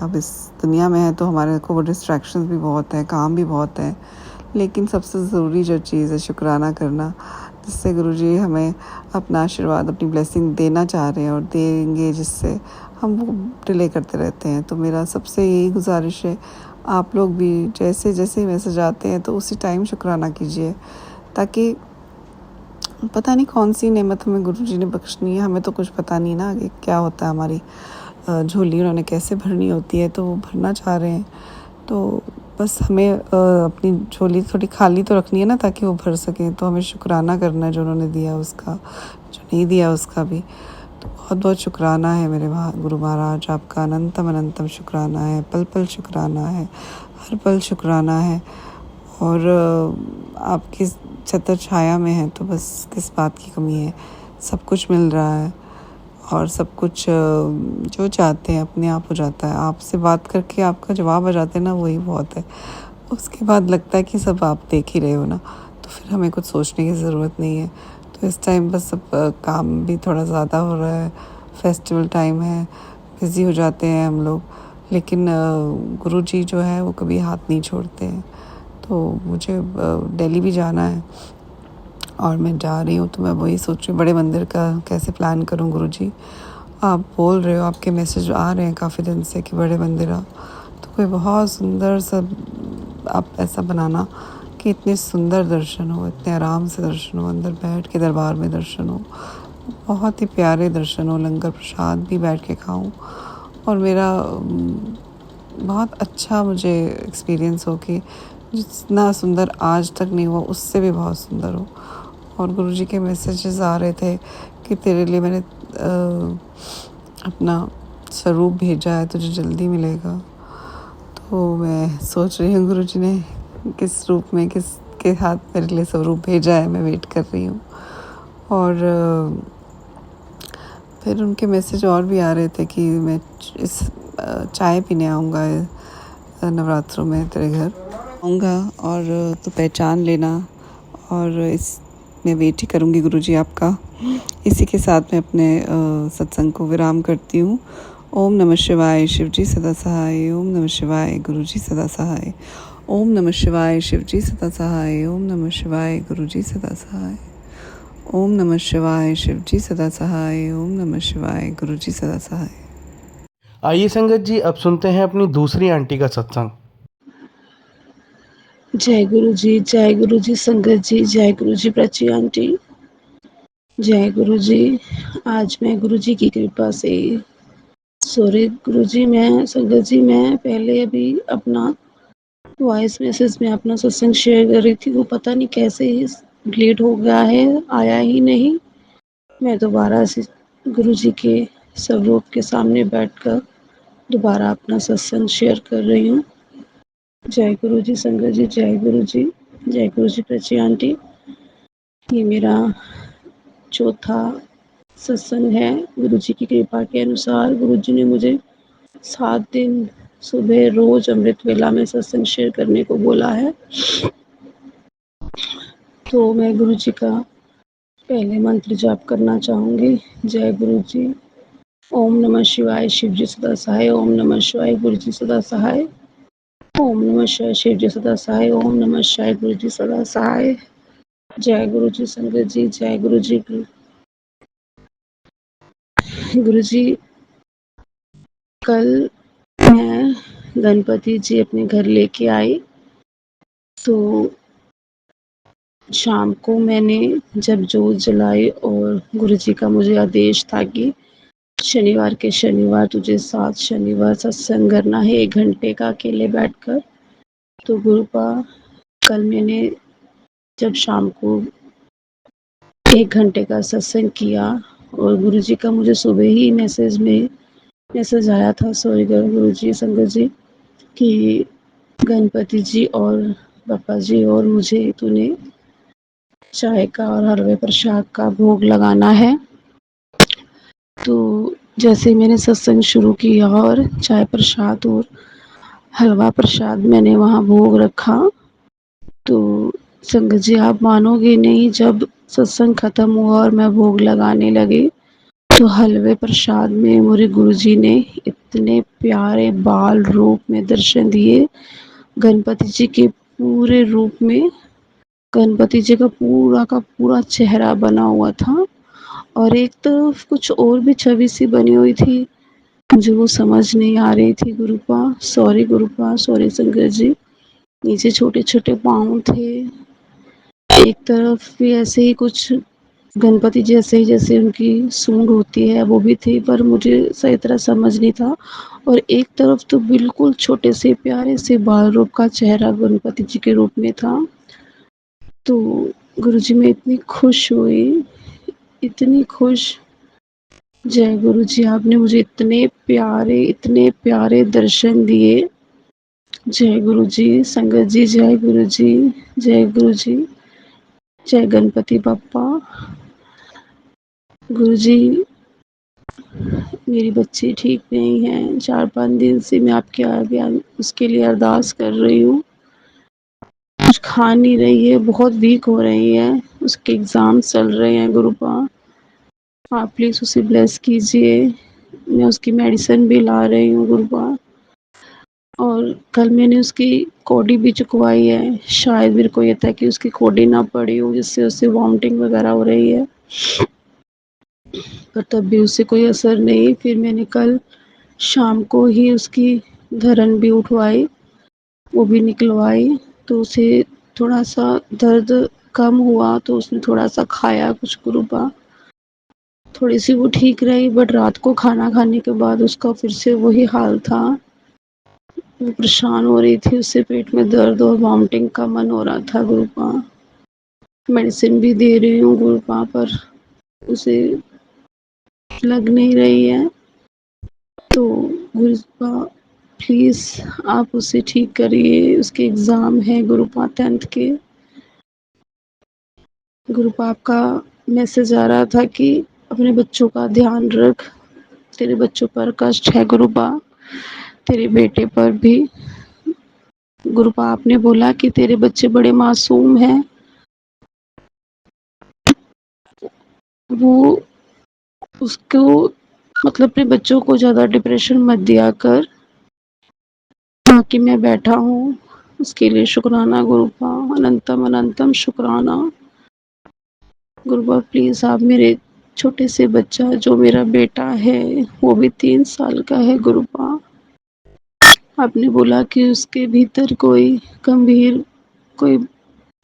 Speaker 2: अब इस दुनिया में है तो हमारे को वो डिस्ट्रैक्शंस भी बहुत है, काम भी बहुत है। लेकिन सबसे ज़रूरी जो चीज़ है शुक्राना करना, जिससे गुरुजी हमें अपना आशीर्वाद, अपनी ब्लेसिंग देना चाह रहे हैं और देंगे, जिससे हम वो डिले करते रहते हैं। तो मेरा सबसे यही गुजारिश है, आप लोग भी जैसे जैसे मैसेज आते हैं तो उसी टाइम शुक्राना कीजिए, ताकि पता नहीं कौन सी नेमत हमें गुरुजी ने बख्शनी है, हमें तो कुछ पता नहीं ना आगे क्या होता है, हमारी झोली उन्होंने कैसे भरनी होती है, तो वो भरना चाह रहे हैं। तो बस हमें अपनी झोली थोड़ी खाली तो रखनी है ना, ताकि वो भर सकें। तो हमें शुक्राना करना है जो उन्होंने दिया उसका, जो नहीं दिया उसका भी। तो बहुत बहुत शुक्राना है मेरे गुरु महाराज, आपका अनंतम अनंतम शुक्राना है, पल पल शुक्राना है, हर पल शुक्राना है। और आपकी छत्र छाया में है तो बस किस बात की कमी है, सब कुछ मिल रहा है और सब कुछ जो चाहते हैं अपने आप हो जाता है। आपसे बात करके आपका जवाब आ जाता है ना, वही बहुत है। उसके बाद लगता है कि सब आप देख ही रहे हो ना, तो फिर हमें कुछ सोचने की ज़रूरत नहीं है। तो इस टाइम बस सब काम भी थोड़ा ज़्यादा हो रहा है, फेस्टिवल टाइम है, बिज़ी हो जाते हैं हम लोग, लेकिन गुरुजी जो है वो कभी हाथ नहीं छोड़ते हैं। तो मुझे दिल्ली भी जाना है और मैं जा रही हूँ, तो मैं वही सोच रही हूँ बड़े मंदिर का कैसे प्लान करूँ। गुरुजी आप बोल रहे हो, आपके मैसेज आ रहे हैं काफ़ी दिन से कि बड़े मंदिर आ, तो कोई बहुत सुंदर सा आप ऐसा बनाना कि इतने सुंदर दर्शन हो, इतने आराम से दर्शन हो, अंदर बैठ के दरबार में दर्शन हो, बहुत ही प्यारे दर्शन हो, लंगर प्रसाद भी बैठ के खाऊं और मेरा बहुत अच्छा मुझे एक्सपीरियंस हो कि जितना सुंदर आज तक नहीं हुआ उससे भी बहुत सुंदर हो। और गुरुजी के मैसेजेस आ रहे थे कि तेरे लिए मैंने अपना स्वरूप भेजा है, तुझे जल्दी मिलेगा। तो मैं सोच रही हूँ गुरुजी ने किस रूप में, किसके हाथ मेरे लिए स्वरूप भेजा है, मैं वेट कर रही हूँ। और फिर उनके मैसेज और भी आ रहे थे कि मैं इस चाय पीने आऊँगा नवरात्रों में, तेरे घर आऊँगा और तो पहचान लेना, और इस मैं वेट ही करूँगी गुरुजी आपका। इसी के साथ मैं अपने सत्संग को विराम करती हूँ। ओम नमः शिवाय, शिवजी सदा सहाय। ओम नमः शिवाय, गुरुजी सदा सहाय। ओम नमः शिवाय, शिवजी सदा सहाय। ओम नमः शिवाय, गुरुजी सदा सहाय। ओम नमः शिवाय, शिवजी सदा सहाय। ओम नमः शिवाय, गुरुजी सदा सहाय।
Speaker 1: आइए संगत जी, अब सुनते हैं अपनी दूसरी आंटी का सत्संग।
Speaker 3: जय गुरु जी, जय गुरु जी संगत जी, जय गुरु जी प्राची आंटी, जय गुरु जी। आज मैं गुरु जी की कृपा से सॉरी गुरु जी, मैं संगत जी मैं पहले अभी अपना वॉइस मैसेज में अपना सत्संग शेयर कर रही थी, वो पता नहीं कैसे डिलीट हो गया है, आया ही नहीं। मैं दोबारा से गुरु जी के स्वरूप के सामने बैठकर दोबारा अपना सत्संग शेयर कर रही हूँ। जय गुरु जी संगत जी, जय गुरु जी, जय गुरु जी प्रची आंटी। ये मेरा चौथा सत्संग है। गुरु जी की कृपा के अनुसार गुरु जी ने मुझे 7 दिन सुबह रोज अमृत वेला में सत्संग शेयर करने को बोला है। तो मैं गुरु जी का पहले मंत्र जाप करना चाहूँगी। जय गुरु जी। ओम नमः शिवाय, शिव जी सदा सहाय। ओम नमः शिवाय, गुरु जी सदा सहाय। ओम नमः शिवाय, शिव जी सदा सहाय। ओम नमः शिवाय, गुरु जी सदा सहाय। जय गुरु जी संगत जी, जय गुरु जी। गुरु जी, कल मैं गणपति जी अपने घर लेके आई, तो शाम को मैंने जब जोत जलाई और गुरु जी का मुझे आदेश था कि शनिवार के शनिवार तुझे 7 शनिवार सत्संग करना है 1 घंटे का अकेले बैठकर। तो गुरुपा कल मैंने जब शाम को 1 घंटे का सत्संग किया और गुरु जी का मुझे सुबह ही मैसेज आया था, सॉरी गुरु जी संगत जी, कि गणपति जी और पापा जी और मुझे तूने चाय का और हलवे प्रसाद का भोग लगाना है। तो जैसे ही मैंने सत्संग शुरू किया और चाय प्रसाद और हलवा प्रसाद मैंने वहाँ भोग रखा, तो संगत जी आप मानोगे नहीं, जब सत्संग खत्म हुआ और मैं भोग लगाने लगी तो हलवे प्रसाद में मेरे गुरुजी ने इतने प्यारे बाल रूप में दर्शन दिए। गणपति जी के पूरे रूप में गणपति जी का पूरा चेहरा बना हुआ था और एक तरफ कुछ और भी छवि सी बनी हुई थी, मुझे वो समझ नहीं आ रही थी। गुरुपा सॉरी संगत जी। नीचे छोटे छोटे पाँव थे, एक तरफ भी ऐसे ही कुछ गणपति जैसे ही जैसे उनकी सूंड होती है वो भी थी, पर मुझे सही तरह समझ नहीं था। और एक तरफ तो बिल्कुल छोटे से प्यारे से बाल रूप का चेहरा गणपति जी के रूप में था। तो गुरुजी मैं इतनी खुश हुई, इतनी खुश। जय गुरु जी, आपने मुझे इतने प्यारे दर्शन दिए। जय गुरु जी संगत जी, जय गुरु जी, जय गुरु जी, जय गणपति बप्पा। गुरु जी मेरी बच्ची ठीक नहीं है, 4-5 दिन से मैं आपके आगे उसके लिए अरदास कर रही हूँ। कुछ खा नहीं रही है, बहुत वीक हो रही है, उसके एग्ज़ाम चल रहे हैं। गुरुपा आप प्लीज़ उसे ब्लेस कीजिए। मैं उसकी मेडिसिन भी ला रही हूँ गुरुपा। और कल मैंने उसकी कोडी भी चुकवाई है, शायद मेरे को ये था कि उसकी कोडी ना पड़ी हो जिससे उसे वॉमिटिंग वगैरह हो रही है, पर तब भी उससे कोई असर नहीं। फिर मैंने कल शाम को ही उसकी धरन भी उठवाई, वो भी निकलवाई, तो उसे थोड़ा सा दर्द कम हुआ तो उसने थोड़ा सा खाया कुछ गुरुपा, थोड़ी सी वो ठीक रही। बट रात को खाना खाने के बाद उसका फिर से वही हाल था, वो परेशान हो रही थी, उससे पेट में दर्द और वॉमिटिंग का मन हो रहा था गुरुपा। मेडिसिन भी दे रही हूँ गुरुपा, पर उसे लग नहीं रही है। तो गुरुपा प्लीज़ आप उसे ठीक करिए, उसके एग्ज़ाम है गुरुपा 10th के। गुरुपा आपका मैसेज आ रहा था कि अपने बच्चों का ध्यान रख, तेरे बच्चों पर कष्ट है गुरुपा, तेरे बेटे पर भी। गुरुपा आपने बोला कि तेरे बच्चे बड़े मासूम हैं, वो उसको मतलब अपने बच्चों को ज़्यादा डिप्रेशन मत दिया कर। बाकी मैं बैठा हूँ, उसके लिए शुक्राना गुरुपा, अनंतम अनंतम शुक्राना। गुरुपा प्लीज़ आप मेरे छोटे से बच्चा जो मेरा बेटा है वो भी 3 साल का है गुरुपा, आपने बोला कि उसके भीतर कोई गंभीर कोई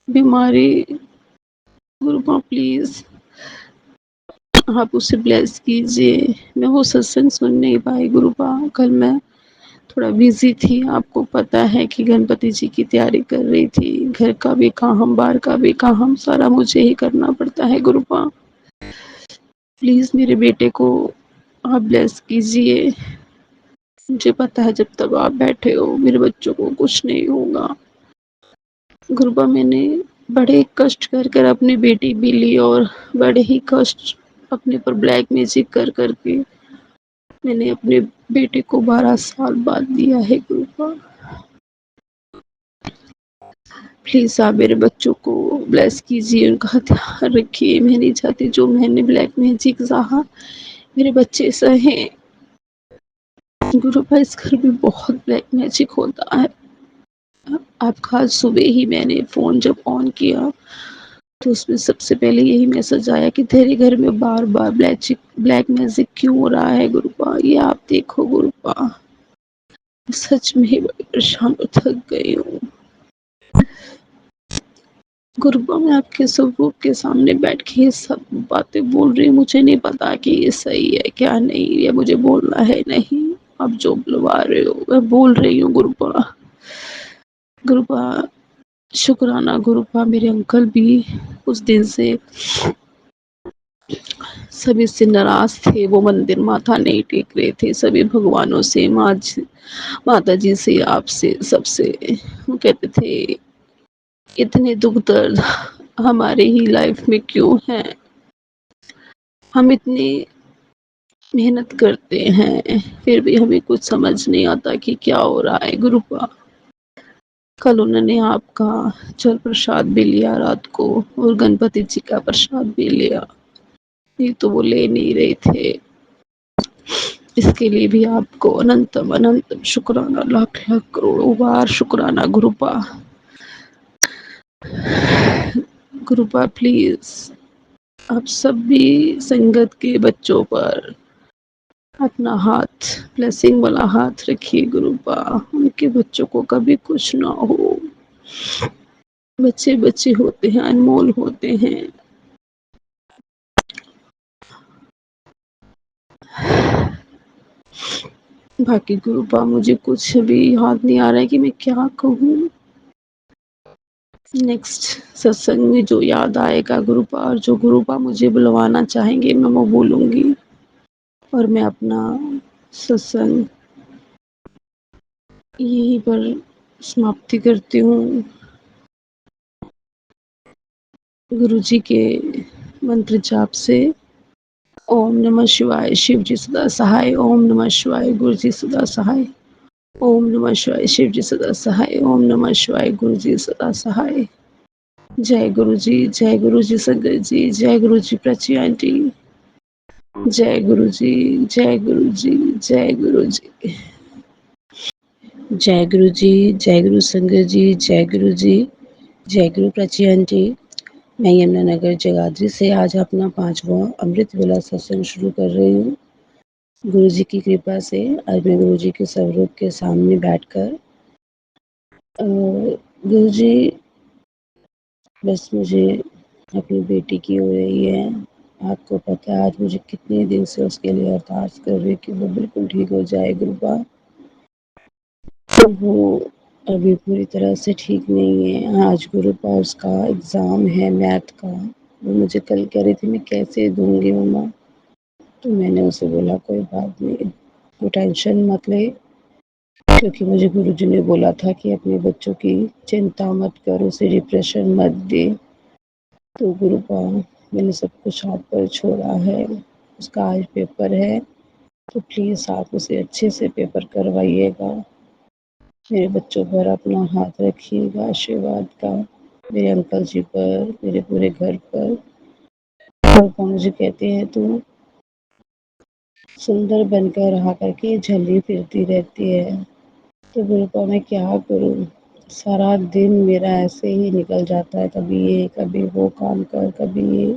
Speaker 3: बीमारी, गुरुपा प्लीज़ आप उसे ब्लेस कीजिए। मैं वो सत्संग सुन नहीं पाई गुरुपा, कल मैं थोड़ा बिजी थी, आपको पता है कि गणपति जी की तैयारी कर रही थी, घर का भी काम बाहर का भी काम सारा मुझे ही करना पड़ता है गुरुपा। प्लीज़ मेरे बेटे को आप ब्लेस कीजिए। मुझे पता है जब तक आप बैठे हो मेरे बच्चों को कुछ नहीं होगा। गुरुबा मैंने बड़े कष्ट कर कर अपनी बेटी भी ली और बड़े ही कष्ट अपने पर ब्लैक मैजिक कर कर के मैंने अपने बेटे को 12 साल बाद दिया है गुरुबा। प्लीज़ आप मेरे बच्चों को ब्लेस कीजिए, उनका ध्यान रखिए। मैं नहीं चाहती जो मैंने ब्लैक मैजिक सहा मेरे बच्चे सहें। गुरुबा इस घर में बहुत ब्लैक मैजिक होता है। आपका आज सुबह ही मैंने फ़ोन जब ऑन किया तो उसमें सबसे पहले यही मैसेज आया कि तेरे घर में बार-बार ब्लैक मैजिक क्यों हो रहा है गुरुबा, ये आप देखो गुरुबा। सच में ही बड़ी परेशान और थक गई हूँ। गुरुबा मैं आपके सबूत के सामने बैठ के ये सब बातें बोल रही हूँ, मुझे नहीं पता कि ये सही है क्या नहीं, या मुझे बोलना है नहीं। आप जो बुलवा रहे हो मैं बोल रही हूँ गुरुबा। गुरुबा शुक्राना गुरुबा, मेरे अंकल भी उस दिन से सभी से नाराज थे, वो मंदिर माथा नहीं टेक रहे थे, सभी भगवानों से माता जी से आपसे सबसे वो कहते थे इतने दुख दर्द हमारे ही लाइफ में क्यों है, हम इतनी मेहनत करते हैं फिर भी हमें कुछ समझ नहीं आता कि क्या हो रहा है गुरुबा। कल उन्होंने आपका जल प्रसाद भी लिया रात को और गणपति जी का प्रसाद भी लिया, ये तो वो ले नहीं रहे थे। इसके लिए भी आपको अनंतम अनंतम शुक्राना, लाख लाख करोड़ों बार शुक्राना गुरुबा। गुरुबा प्लीज आप सभी संगत के बच्चों पर अपना हाथ ब्लेसिंग वाला हाथ रखिए गुरुबा, उनके बच्चों को कभी कुछ ना हो। बच्चे बच्चे होते हैं, अनमोल होते हैं। बाकी गुरुबा मुझे कुछ भी याद नहीं आ रहा है कि मैं क्या कहूँ। नेक्स्ट सत्संग में जो याद आएगा गुरुबा और जो गुरुबा मुझे बुलवाना चाहेंगे मैं वो बोलूँगी। और मैं अपना सत्संग यहीं पर समाप्ति करती हूँ। गुरु जी के मंत्र जाप से ओम नमः शिवाय, शिव जी सदा सहाय। ओम नमः शिवाय, गुरु जी सदा सहाय। ओम नमः शिवाय, शिव जी सदा सहाय। ओम नमः शिवाय, गुरु जी सदा सहाय। जय गुरु जी संगत जी, जय गुरु जी प्राची आंटी, जय गुरु जी, जय गुरु जी, जय गुरु जी, जय गुरु जी, जय गुरु संगत जी, जय गुरु जी, जय गुरु प्राची आंटी। मैं यमुनानगर जगाधरी से आज अपना 5वां अमृत वेला सत्संग शुरू कर रही हूँ। गुरु जी की कृपा से आज मैं गुरु जी के स्वरूप के सामने बैठकर गुरु जी बस मुझे अपनी बेटी की हो रही है। आपको पता है आज मुझे कितने दिन से उसके लिए अरदास कर रही कि वो बिल्कुल ठीक हो जाए गुरुबा। तो वो अभी पूरी तरह से ठीक नहीं है। आज गुरुबा उसका एग्ज़ाम है मैथ का। वो मुझे कल कह रही थी मैं कैसे दूँगी मम्मा। तो मैंने उसे बोला कोई बात नहीं, तू टेंशन मत ले, क्योंकि मुझे गुरुजी ने बोला था कि अपने बच्चों की चिंता मत कर, उसे डिप्रेशन मत दे। तो गुरुबा मैंने सब कुछ आप पर छोड़ा है। उसका आज पेपर है तो प्लीज़ आप उसे अच्छे से पेपर करवाइएगा। मेरे बच्चों पर अपना हाथ रखिएगा आशीर्वाद का, मेरे अंकल जी पर, मेरे पूरे घर पर। गुरुबा मुझे कहते हैं तू सुंदर बनकर रहा करके झल्ली फिरती रहती है। तो गुरुबा मैं क्या करूँ? सारा दिन मेरा ऐसे ही निकल जाता है, कभी ये कभी वो काम कर, कभी ये,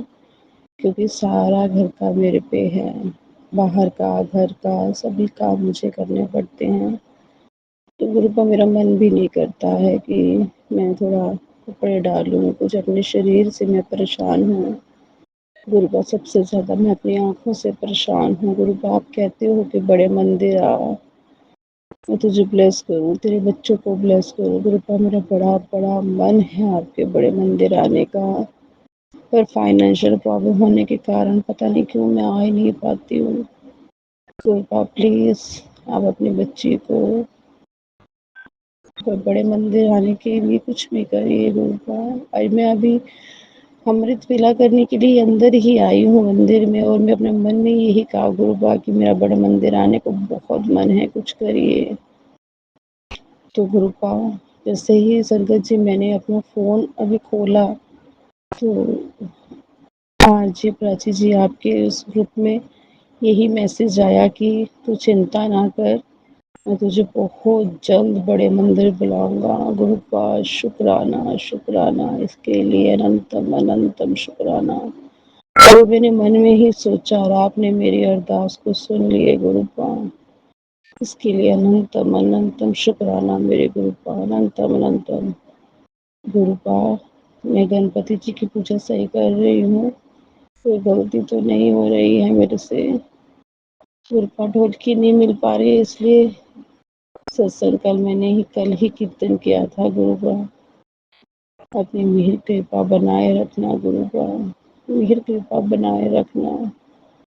Speaker 3: क्योंकि सारा घर का मेरे पे है, बाहर का घर का सभी काम मुझे करने पड़ते हैं। तो गुरुबा मेरा मन भी नहीं करता है कि मैं थोड़ा कपड़े डालूँ, कुछ अपने शरीर से मैं परेशान हूँ। गुरुबा सबसे ज़्यादा मैं अपनी आँखों से परेशान हूँ। गुरुबा आप कहते हो कि बड़े मंदिर आ, मैं तुझे ब्लेस करूँ, तेरे बच्चों को ब्लेस करूँ। गुरुबा मेरा बड़ा बड़ा मन है आपके बड़े मंदिर आने का, पर फाइनेंशियल प्रॉब्लम होने के कारण पता नहीं क्यों मैं आ ही नहीं पाती हूँ। गुरुबा प्लीज़ आप अपनी बच्ची को बड़े मंदिर आने के लिए कुछ भी करिए गुरुपा। आज मैं अभी अमृत वेला करने के लिए अंदर ही आई हूँ मंदिर में, और मैं अपने मन में यही कहा गुरुपा कि मेरा बड़े मंदिर आने को बहुत मन है, कुछ करिए। तो गुरुपा जैसे ही संगत जी मैंने अपना फ़ोन अभी खोला, तो जी प्राची जी आपके उस ग्रुप में यही मैसेज आया कि तू चिंता ना कर, मैं तुझे बहुत जल्द बड़े मंदिर बुलाऊंगा। गुरुपा शुक्राना शुक्राना, इसके लिए अनंतम अनंतम शुक्राना। तो मैंने मन में ही सोचा और आपने मेरी अरदास को सुन लिए गुरुपा, इसके लिए अनंतम अनंतम शुक्राना मेरे गुरुपा, अनंतम अनंतम। गुरुपा मैं गणपति जी की पूजा सही कर रही हूँ, कोई गलती तो नहीं हो रही है मेरे से। गुरुपा ढोलकी नहीं मिल पा रही है, इसलिए सत्संग कल ही कीर्तन किया था गुरुपा। अपनी मिहिर कृपा बनाए रखना गुरुपा, मिहिर कृपा बनाए रखना।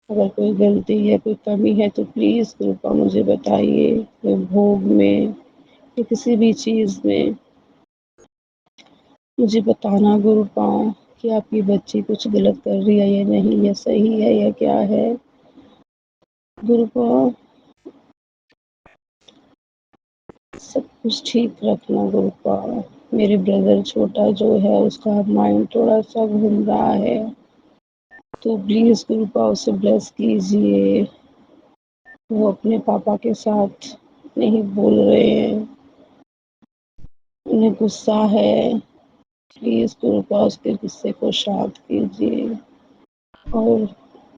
Speaker 3: अगर कोई गलती है, कोई कमी है तो प्लीज़ गुरुपा मुझे बताइए, कोई भोग में या किसी भी चीज़ में मुझे बताना गुरुपा कि आपकी बच्ची कुछ गलत कर रही है या नहीं, या सही है या क्या है। गुरुपा सब कुछ ठीक रखना गुरुपा। मेरे ब्रदर छोटा जो है उसका माइंड थोड़ा सा घूम रहा है, तो प्लीज़ गुरुपा उसे ब्लेस कीजिए। वो अपने पापा के साथ नहीं बोल रहे हैं, उन्हें गुस्सा है। प्लीज़ गुरुपा उसके गुस्से को शांत कीजिए, और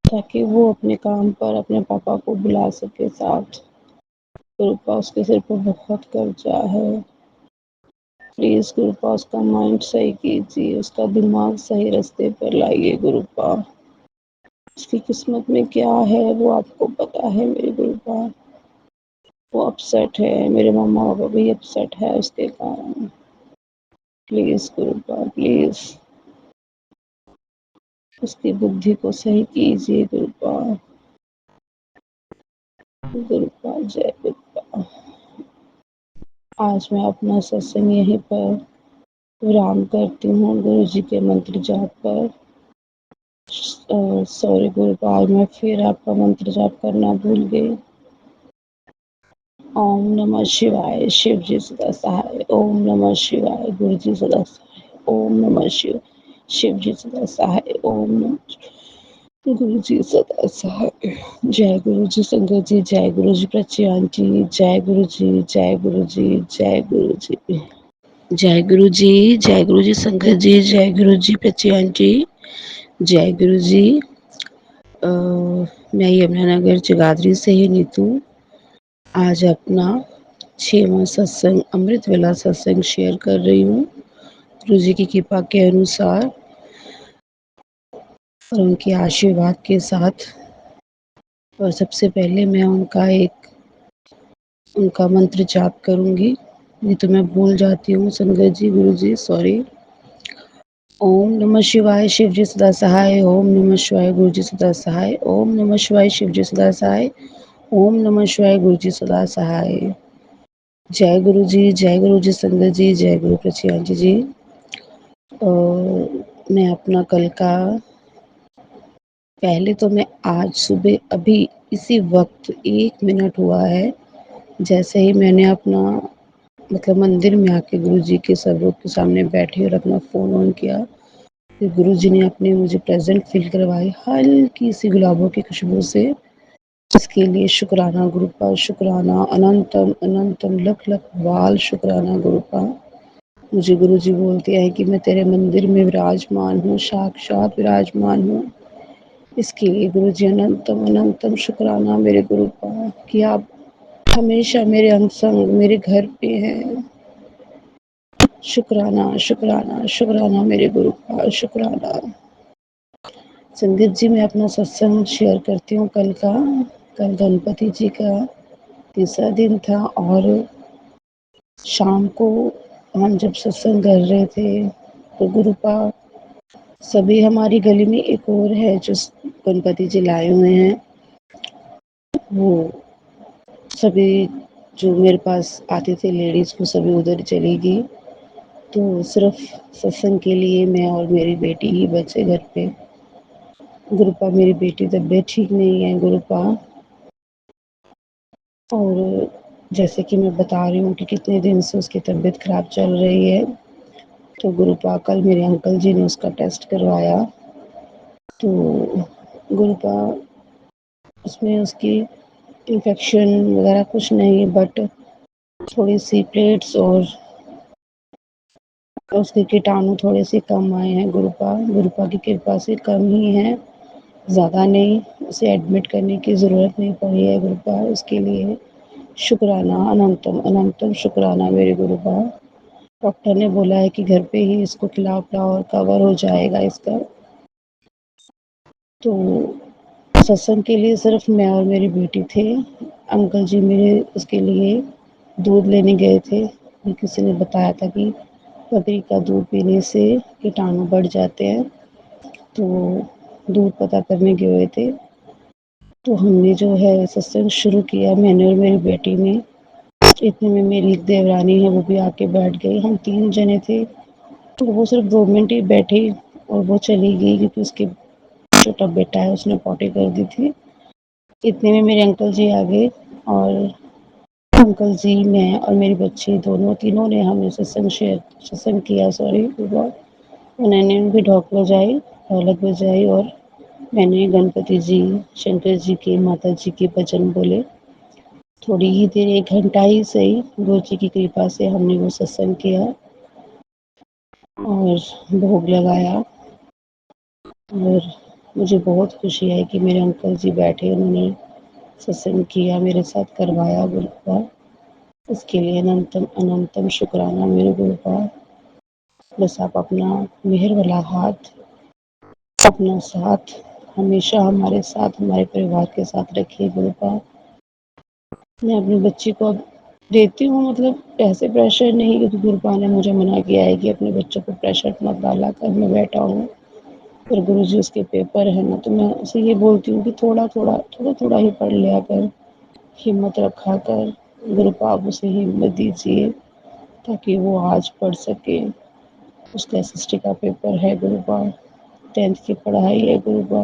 Speaker 3: ताकि वो अपने काम पर अपने पापा को बुला सके साथ। गुरुपा उसके सिर पर बहुत कर्जा है, प्लीज़ गुरुपा उसका माइंड सही कीजिए, उसका दिमाग सही रास्ते पर लाइए गुरुपा। उसकी किस्मत में क्या है वो आपको पता है मेरे गुरुपा। वो अपसेट है, मेरे मम्मा पापा भी अपसेट है उसके कारण। प्लीज़ गुरुपा प्लीज़ उसकी बुद्धि को सही कीजिए गुरुपा। गुरुपा जय गुरुपा। आज मैं अपना सत्संग यहीं पर विराम करती हूँ गुरु जी के मंत्र जाप पर। सॉरी गुरुपा, आज मैं फिर आपका मंत्र जाप करना भूल गई। ओम नमः शिवाय, शिव जी सदा सहाय। ओम नमः शिवाय, गुरु जी सदा सहाय। ओम नमः शिव, शिव जी सदा सहाय। ओम नमः गुरु जी सदा सहाय। जय गुरु जी संगत जी, जय गुरु जी प्रची आंटी, जय गुरु जी, जय गुरु जी, जय गुरु जी। जय गुरु जी, जय गुरु जी संगत जी, जय गुरु जी प्रची आंटी, जय गुरु जी। मैं यमुनानगर जगाधरी से ही नीतू आज अपना 6वां सत्संग अमृत वेला सत्संग शेयर कर रही हूँ गुरु जी की कृपा के अनुसार और उनके आशीर्वाद के साथ। और सबसे पहले मैं उनका मंत्र जाप करूँगी, नहीं तो मैं भूल जाती हूँ संगत जी, गुरु जी सॉरी। ओम नमः शिवाय, शिव जी सदा सहाय। ओम नमः शिवाय, गुरु जी सदा सहाय। ओम नमः शिवाय, शिव जी सदा सहाय। ओम नमः शिवाय, गुरु जी सदा सहाय। जय गुरु जी, जय गुरु जी संगत जी, जय गुरु प्रची आंटी जी। और मैं अपना कल का, पहले तो मैं आज सुबह अभी इसी वक्त 1 मिनट हुआ है जैसे ही मैंने अपना मतलब मंदिर में आके गुरु जी के सर्वों के सामने बैठी और अपना फ़ोन ऑन किया, फिर गुरु जी ने अपनी मुझे प्रेजेंट फील करवाई हल्की सी गुलाबों की खुशबू से। इसके लिए शुक्राना गुरुपा, शुक्राना अनंतम अनंतम लख लख बाल शुक्राना गुरुपा। मुझे गुरु जी बोलते हैं कि मैं तेरे मंदिर में विराजमान हूँ, साक्षात विराजमान हूँ। इसके लिए गुरु जी अनंतम अनंतम शुक्राना मेरे गुरुपा कि आप हमेशा मेरे अंग संग मेरे घर पे हैं। शुक्राना शुक्राना शुक्राना मेरे गुरुपा, शुक्राना। संगत जी मैं अपना सत्संग शेयर करती हूँ कल का। कल गणपति जी का तीसरा दिन था, और शाम को हम जब सत्संग कर रहे थे तो गुरुपा सभी हमारी गली में एक और है जो गणपति जी लाए हुए हैं, वो सभी जो मेरे पास आते थे लेडीज़ वो सभी उधर चली गई। तो सिर्फ़ सत्संग के लिए मैं और मेरी बेटी ही बचे घर पे। गुरुपा मेरी बेटी तबीयत ठीक नहीं है गुरुपा। और जैसे कि मैं बता रही हूँ कि कितने दिन से उसकी तबीयत ख़राब चल रही है। तो गुरुपा कल मेरे अंकल जी ने उसका टेस्ट करवाया। तो गुरुपा उसमें उसकी इन्फेक्शन वग़ैरह कुछ नहीं है, बट थोड़ी-सी प्लेट्स और उसके कीटाणु थोड़े-से कम आए हैं गुरुपा। गुरुपा की कृपा से कम ही हैं, ज़्यादा नहीं। उसे एडमिट करने की ज़रूरत नहीं पड़ी है गुरुपा। उसके लिए शुक्राना, अनंतम अनंतम शुक्राना मेरे गुरुपा। डॉक्टर ने बोला है कि घर पे ही इसको खिलाओ-पिलाओ और कवर हो जाएगा इसका। तो सत्संग के लिए सिर्फ़ मैं और मेरी बेटी थे। अंकल जी मेरे उसके लिए दूध लेने गए थे। किसी ने बताया था कि बकरी का दूध पीने से कीटाणु बढ़ जाते हैं। तो दूध पता करने गए हुए थे। तो हमने जो है सत्संग शुरू किया, मैंने और मेरी बेटी ने। इतने में मेरी एक देवरानी है वो भी आके बैठ गई। हम 3 जने थे। तो वो सिर्फ़ 2 मिनट ही बैठी और वो चली गई क्योंकि उसके छोटा बेटा है उसने पॉटी कर दी थी। इतने में मेरे अंकल जी आ गए और अंकल जी, मैं और मेरे बच्चे दोनों तीनों ने हमने सत्संग किया, सॉरी गॉड। उन्होंने भी ढोलक बजाई, और मैंने गणपति जी, शंकर जी के, माता जी के भजन बोले। थोड़ी ही देर 1 घंटा ही सही, गुरु जी की कृपा से हमने वो सत्संग किया और भोग लगाया। और मुझे बहुत खुशी है कि मेरे अंकल जी बैठे, उन्होंने सत्संग किया, मेरे साथ करवाया गुरुद्वारा। इसके लिए अनंतम अनंतम शुक्राना मेरे गुरुद्वारा। बस आप अपना मेहर वाला हाथ, अपना साथ हमेशा हमारे साथ, हमारे परिवार के साथ रखिए गुरुद्वारा। मैं अपने बच्चे को अब देती हूँ, मतलब ऐसे प्रेशर नहीं, क्योंकि गुरुपा ने मुझे मना किया है कि अपने बच्चों को प्रेशर मत डाला कर, मैं बैठा हूँ। फिर गुरुजी उसके पेपर है ना, तो मैं उसे ये बोलती हूँ कि थोड़ा-थोड़ा ही पढ़ लिया कर, हिम्मत रखा कर। गुरुपा आप उसे हिम्मत दीजिए ताकि वो आज पढ़ सके। उसका एसएसटी का पेपर है गुरुपा, 10th की पढ़ाई है गुरुपा।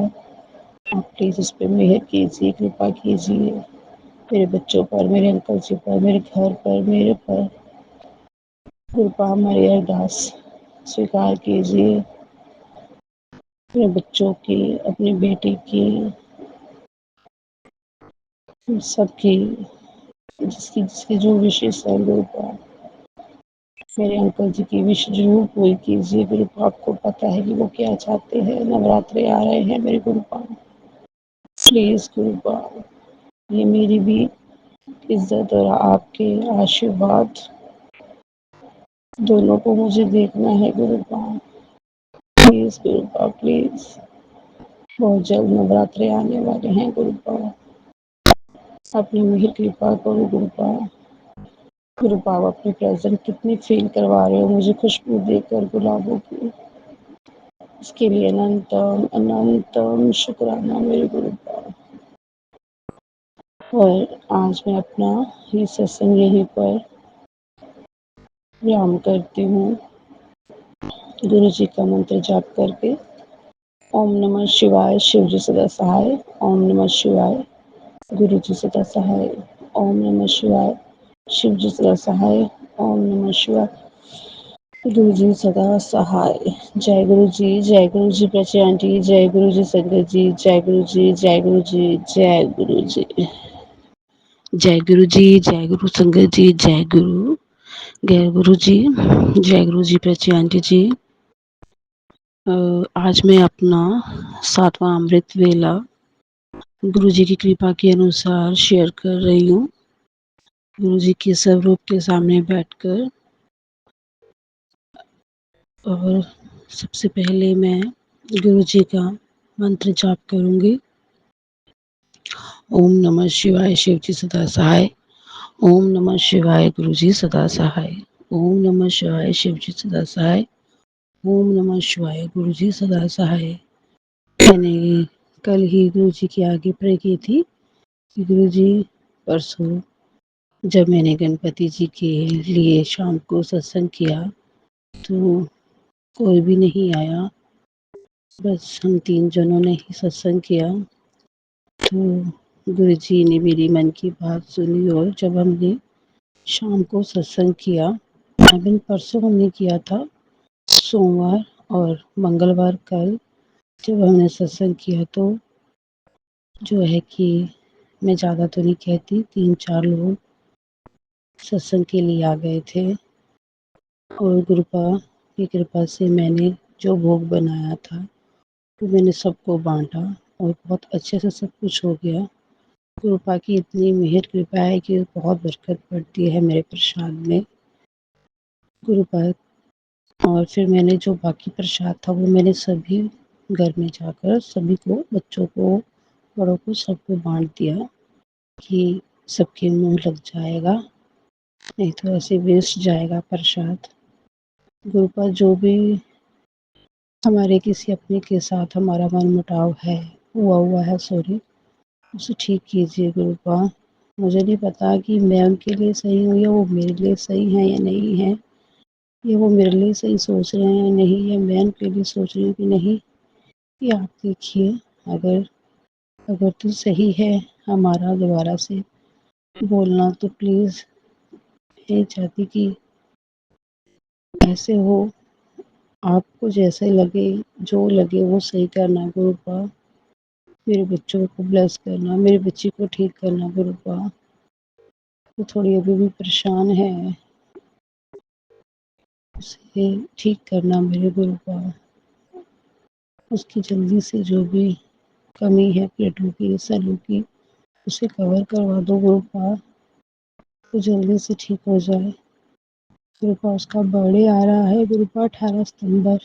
Speaker 3: आप प्लीज़ उस पे मेहर कीजिए, कृपा कीजिए। मेरे बच्चों पर, मेरे अंकल जी पर, मेरे घर पर, मेरे पर कृपा, हमारी अरदास स्वीकार कीजिए। अपने बच्चों की, अपनी बेटी की, सबकी, जिसकी जिसकी जो विशेष है गुरुपा, मेरे अंकल जी की विश जरूर पूरी कीजिए गुरुपा। आपको पता है कि वो क्या चाहते हैं। नवरात्रे आ रहे हैं मेरे गुरुपा, प्लीज़ गुरुपा, ये मेरी भी इज्जत और आपके आशीर्वाद दोनों को मुझे देखना है गुरुपा। Please गुरुपा, please. बहुत जल्द नवरात्रे आने वाले हैं गुरुपा, अपनी मेहर कृपा करो गुरुपा। गुरुपा आप अपनी प्रेजेंट कितनी फील करवा रहे हो मुझे खुशबू देकर गुलाबों की। इसके लिए अनंतम अनंतम शुक्राना मेरे गुरुपा। और आज मैं अपना ये सत्संग यहीं पर विराम करती हूँ, गुरु जी का मंत्र जाप करके। ओम नमः शिवाय, शिव जी सदा सहाय। ओम नमः शिवाय, गुरु जी सदा सहाय। ओम नमः शिवाय, शिव जी सदा सहाय। ओम नमः शिवाय, गुरु जी सदा सहाय। जय गुरु जी, जय गुरु जी प्रची आंटी, जय गुरु जी संगत जी, जय गुरु जी, जय गुरु जी, जय गुरु जी। जय गुरु जी, जय गुरु संगत जी, जय गुरु गैर गुरु जी, जय गुरु जी प्रची आंटी जी। आज मैं अपना 7वां अमृत वेला गुरु जी की कृपा के अनुसार शेयर कर रही हूँ। गुरु जी के स्वरूप के सामने बैठकर। और सबसे पहले मैं गुरु जी का मंत्र जाप करूंगी। ओम नमः शिवाय, शिव जी सदा सहाय। ओम नमः शिवाय, गुरु जी सदा सहाय। ओम नमः शिवाय, शिव जी सदा सहाय। ओम नमः शिवाय, गुरु जी सदा सहाय। मैंने कल ही गुरु जी के आगे प्रे की थी कि गुरु जी परसों जब मैंने गणपति जी के लिए शाम को सत्संग किया तो कोई भी नहीं आया, बस हम 3 जनों ने ही सत्संग किया। तो गुरुजी ने मेरी मन की बात सुनी और जब हमने शाम को सत्संग किया, अभी परसों हमने किया था, सोमवार और मंगलवार कल जब हमने सत्संग किया तो जो है कि मैं ज़्यादा तो नहीं कहती, 3-4 लोग सत्संग के लिए आ गए थे और गुरुपा की कृपा से मैंने जो भोग बनाया था वो मैंने सबको बाँटा और बहुत अच्छे से सब कुछ हो गया। कृपा की इतनी मेहर कृपा है कि बहुत बरकत पड़ती है मेरे प्रसाद में। कृपा और फिर मैंने जो बाकी प्रसाद था वो मैंने सभी घर में जाकर सभी को, बच्चों को, बड़ों को, सबको बाँट दिया कि सबके मुँह लग जाएगा, नहीं तो ऐसे वेस्ट जाएगा प्रसाद। कृपा जो भी हमारे किसी अपने के साथ हमारा मनमुटाव है, हुआ है सॉरी, उसे ठीक कीजिए कृपा। मुझे नहीं पता कि मैं उनके लिए सही हूँ या वो मेरे लिए सही हैं या नहीं हैं, या वो मेरे लिए सही सोच रहे हैं या नहीं, या मैं उनके लिए सोच रही हूँ कि नहीं। ये आप देखिए, अगर अगर तो सही है हमारा दोबारा से बोलना तो प्लीज़ मैं चाहती कि ऐसे हो, आपको जैसे लगे, जो लगे वो सही करना गुरुपा। मेरे बच्चों को ब्लेस करना, मेरी बच्ची को ठीक करना गुरुपा। वो थोड़ी अभी भी परेशान है, उसे ठीक करना मेरे गुरुपा। उसकी जल्दी से जो भी कमी है पेटों की, सलों की, उसे कवर करवा दो गुरुपा, वो जल्दी से ठीक हो जाए। गुरुपा उसका बर्थडे आ रहा है गुरुपा 18 सितंबर,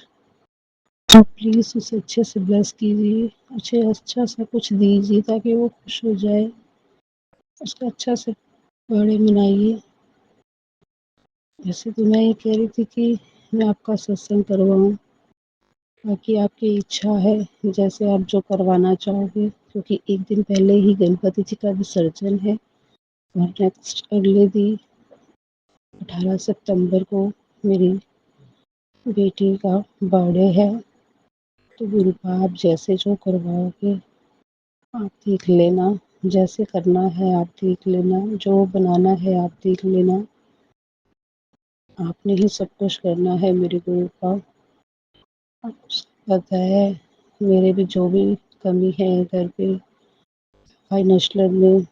Speaker 3: आप प्लीज़ उसे अच्छे से ब्लेस कीजिए, उसे अच्छा सा कुछ दीजिए ताकि वो खुश हो जाए। उसका अच्छा से बर्थडे मनाइए। वैसे तो मैं ये कह रही थी कि मैं आपका सत्संग करवाऊँ, बाकी आपकी इच्छा है, जैसे आप जो करवाना चाहोगे, क्योंकि एक दिन पहले ही गणपति जी का विसर्जन है और नेक्स्ट अगले दिन 18 सितंबर को मेरी बेटी का बर्थडे है। तो गुरुपा आप जैसे जो करवाओगे आप देख लेना, जैसे करना है आप देख लेना, जो बनाना है आप देख लेना। आपने ही सब कुछ करना है मेरे गुरुपा। आपको पता है मेरे भी जो भी कमी है घर पे, फाइनेंशियल में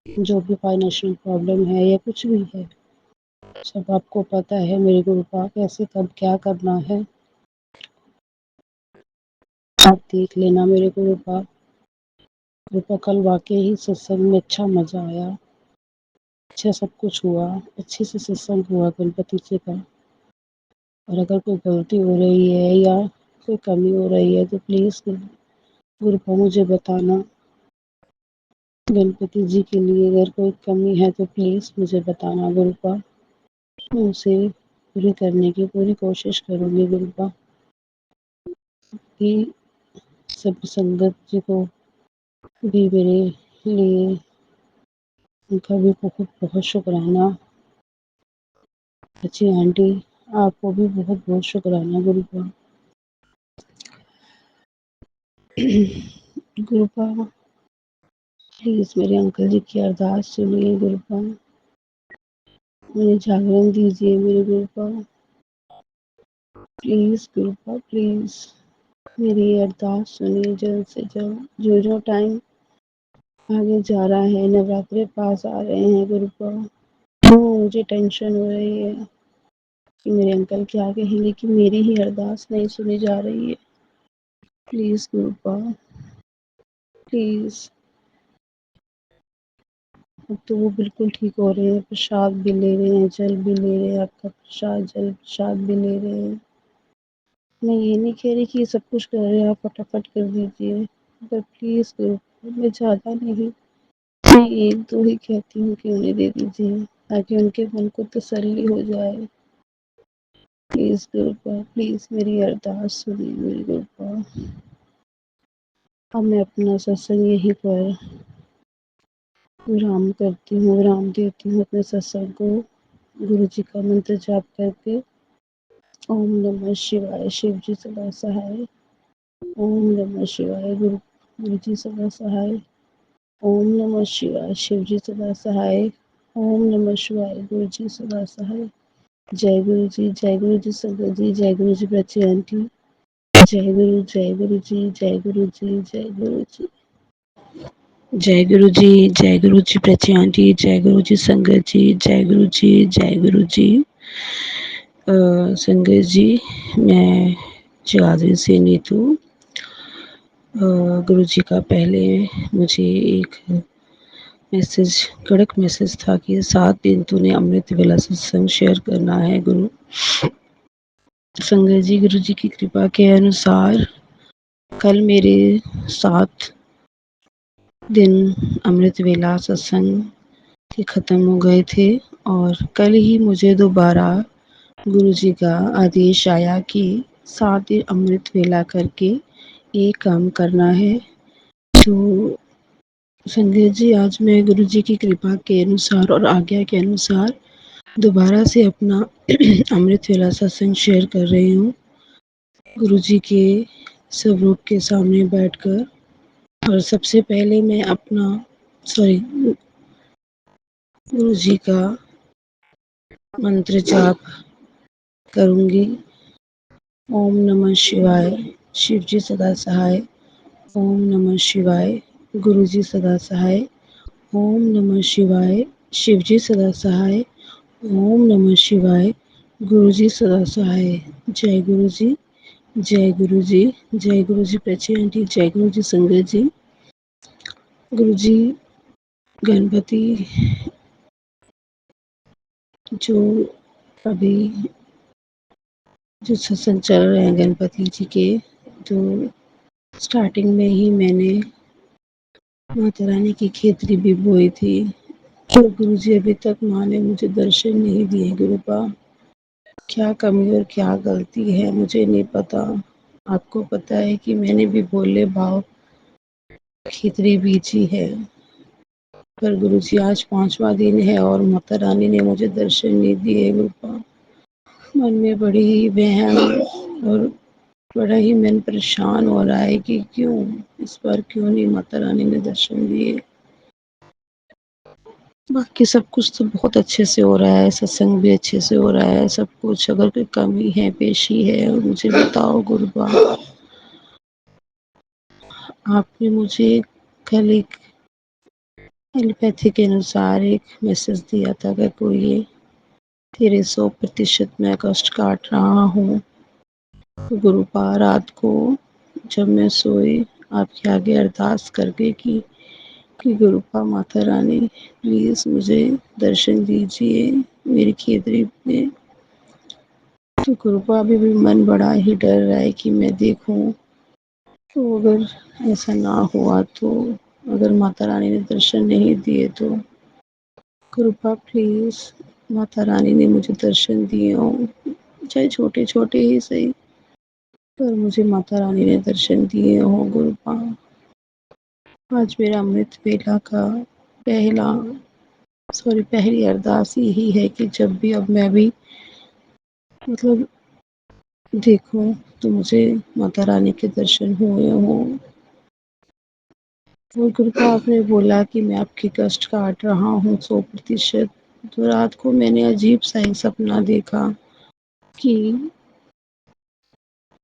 Speaker 3: जो भी फाइनेंशियल प्रॉब्लम है या कुछ भी है, सब आपको पता है मेरे गुरुपा, कैसे कब क्या करना है आप देख लेना मेरे गुरुपा। गुरुपा कल वाकई ही सत्संग में अच्छा मज़ा आया, अच्छा सब कुछ हुआ, अच्छे से सत्संग हुआ गणपति जी का। और अगर कोई गलती हो रही है या कोई कमी हो रही है तो प्लीज़ गुरुपा मुझे बताना। गणपति जी के लिए अगर कोई कमी है तो प्लीज़ मुझे बताना गुरुपा, मैं उसे पूरी करने की पूरी कोशिश करूँगी गुरुपा। कि सब संगत जी को भी मेरे लिए उनका भी बहुत बहुत शुक्राना। अच्छी आंटी आपको भी बहुत बहुत शुक्राना गुरुपा। गुरुपा प्लीज़ मेरे अंकल जी की अरदास सुनिए गुरुपा, उन्हें जागरण दीजिए मेरे गुरुपा। प्लीज़ गुरुपा प्लीज़ मेरी अरदास सुनिए जल्द से जल्द। जो टाइम आगे जा रहा है, नवरात्रे पास आ रहे हैं गुरुपा, मुझे टेंशन हो रही है कि मेरे अंकल क्या कहेंगे कि मेरी ही अरदास नहीं सुनी जा रही है। Please गुरुपा please. अब तो वो बिल्कुल ठीक हो रहे हैं, प्रसाद भी ले रहे हैं, जल भी ले रहे हैं, आपका प्रसाद जल प्रसाद भी ले रहे हैं। मैं ये नहीं कह रही कि ये सब कुछ कर रहे हैं आप फटाफट कर दीजिए, पर प्लीज़ गुरुपा मैं ज़्यादा नहीं, मैं 1-2 ही कहती हूँ कि उन्हें दे दीजिए ताकि उनके मन को तसल्ली हो जाए। प्लीज़ गुरुपा प्लीज़ मेरी अरदास सुनिए मेरे गुरुपा। अब मैं अपना सत्संग यहीं पर विराम करती हूँ, विराम देती हूँ अपने सत्संग को गुरु जी का मंत्र जाप करके। ओम नमः शिवाय, शिव जी सदा सहाय। ओम नमः शिवाय, गुरु गुरु जी सदा सहाय। ओम नमः शिवाय, शिव जी सदा सहाय। ओम नमः शिवाय, गुरु जी सदा सहाय। जय गुरु जी संगत जी, जय गुरु जी बच्ची आंटी। जय गुरु जी, जय गुरु जी, जय गुरु जी। जय गुरु जी, जय गुरु जी बच्ची आंटी, जय गुरु जी संगत जी, जय गुरु जी, जय गुरु जी। संगत जी, मैं जगाधरी से नीतू। गुरु जी का पहले मुझे एक मैसेज, कड़क मैसेज था कि 7 दिन तूने अमृत वेला सत्संग शेयर करना है गुरु। संगत जी, गुरु जी की कृपा के अनुसार कल मेरे 7 दिन अमृत वेला सत्संग के ख़त्म हो गए थे और कल ही मुझे दोबारा गुरु जी का आदेश आया कि 7 दिन अमृत वेला करके ये काम करना है। तो संगत जी, आज मैं गुरु जी की कृपा के अनुसार और आज्ञा के अनुसार दोबारा से अपना अमृत वेला सत्संग शेयर कर रही हूँ गुरु जी के स्वरूप के सामने बैठकर। और सबसे पहले मैं अपना गुरु जी का मंत्र जाप करूँगी। ओम नमः शिवाय, शिव जी सदा सहाय। ओम नमः शिवाय, गुरु जी सदा सहाय। ओम नमः शिवाय, शिव जी सदा सहाय। ओम नमः शिवाय, गुरु जी सदा सहाय। जय गुरु जी, जय गुरु जी, जय गुरु जी प्रचय आंटी, जय गुरु जी संगत जी। गुरु जी गणपति जो अभी जो सत्संग चल रहे हैं गणपति जी के, तो स्टार्टिंग में ही मैंने माता रानी की खेतरी भी बोई थी। तो गुरु जी अभी तक माँ ने मुझे दर्शन नहीं दिए। गुरुपा, क्या कमी और क्या गलती है मुझे नहीं पता। आपको पता है कि मैंने भी भोले भाव खिचड़ी बीजी है, पर गुरु जी आज 5वां दिन है और माता रानी ने मुझे दर्शन नहीं दिए। गुरुपा, मन में बड़ी ही वहम और बड़ा ही मन परेशान हो रहा है कि क्यों इस बार क्यों नहीं माता रानी ने दर्शन दिए। बाकी सब कुछ तो बहुत अच्छे से हो रहा है, सत्संग भी अच्छे से हो रहा है, सब कुछ। अगर कोई कमी है, पेशी है, मुझे बताओ गुरुबा। आपने मुझे कल एक एलोपैथी के अनुसार एक मैसेज दिया था कि कोई ये तेरे 100% मैं कष्ट काट रहा हूँ। तो गुरुपा, रात को जब मैं सोई आपके आगे अरदास करके कि गुरुपा माता रानी प्लीज़ मुझे दर्शन दीजिए मेरी खेतरी में। तो गुरुपा अभी भी मन बड़ा ही डर रहा है कि मैं देखूं, तो अगर ऐसा ना हुआ तो, अगर माता रानी ने दर्शन नहीं दिए तो गुरुपा प्लीज़ माता रानी ने मुझे दर्शन दिए हों, चाहे छोटे छोटे ही सही, पर मुझे माता रानी ने दर्शन दिए हों। गुरुपा, आज मेरा अमृत वेला का पहली अरदास यही है कि जब भी अब मैं भी मतलब देखूं तो मुझे माता रानी के दर्शन हुए हों। वो कृपा, आपने बोला कि मैं आपके कष्ट काट रहा हूँ 100%। तो रात को मैंने अजीब सा एक सपना देखा कि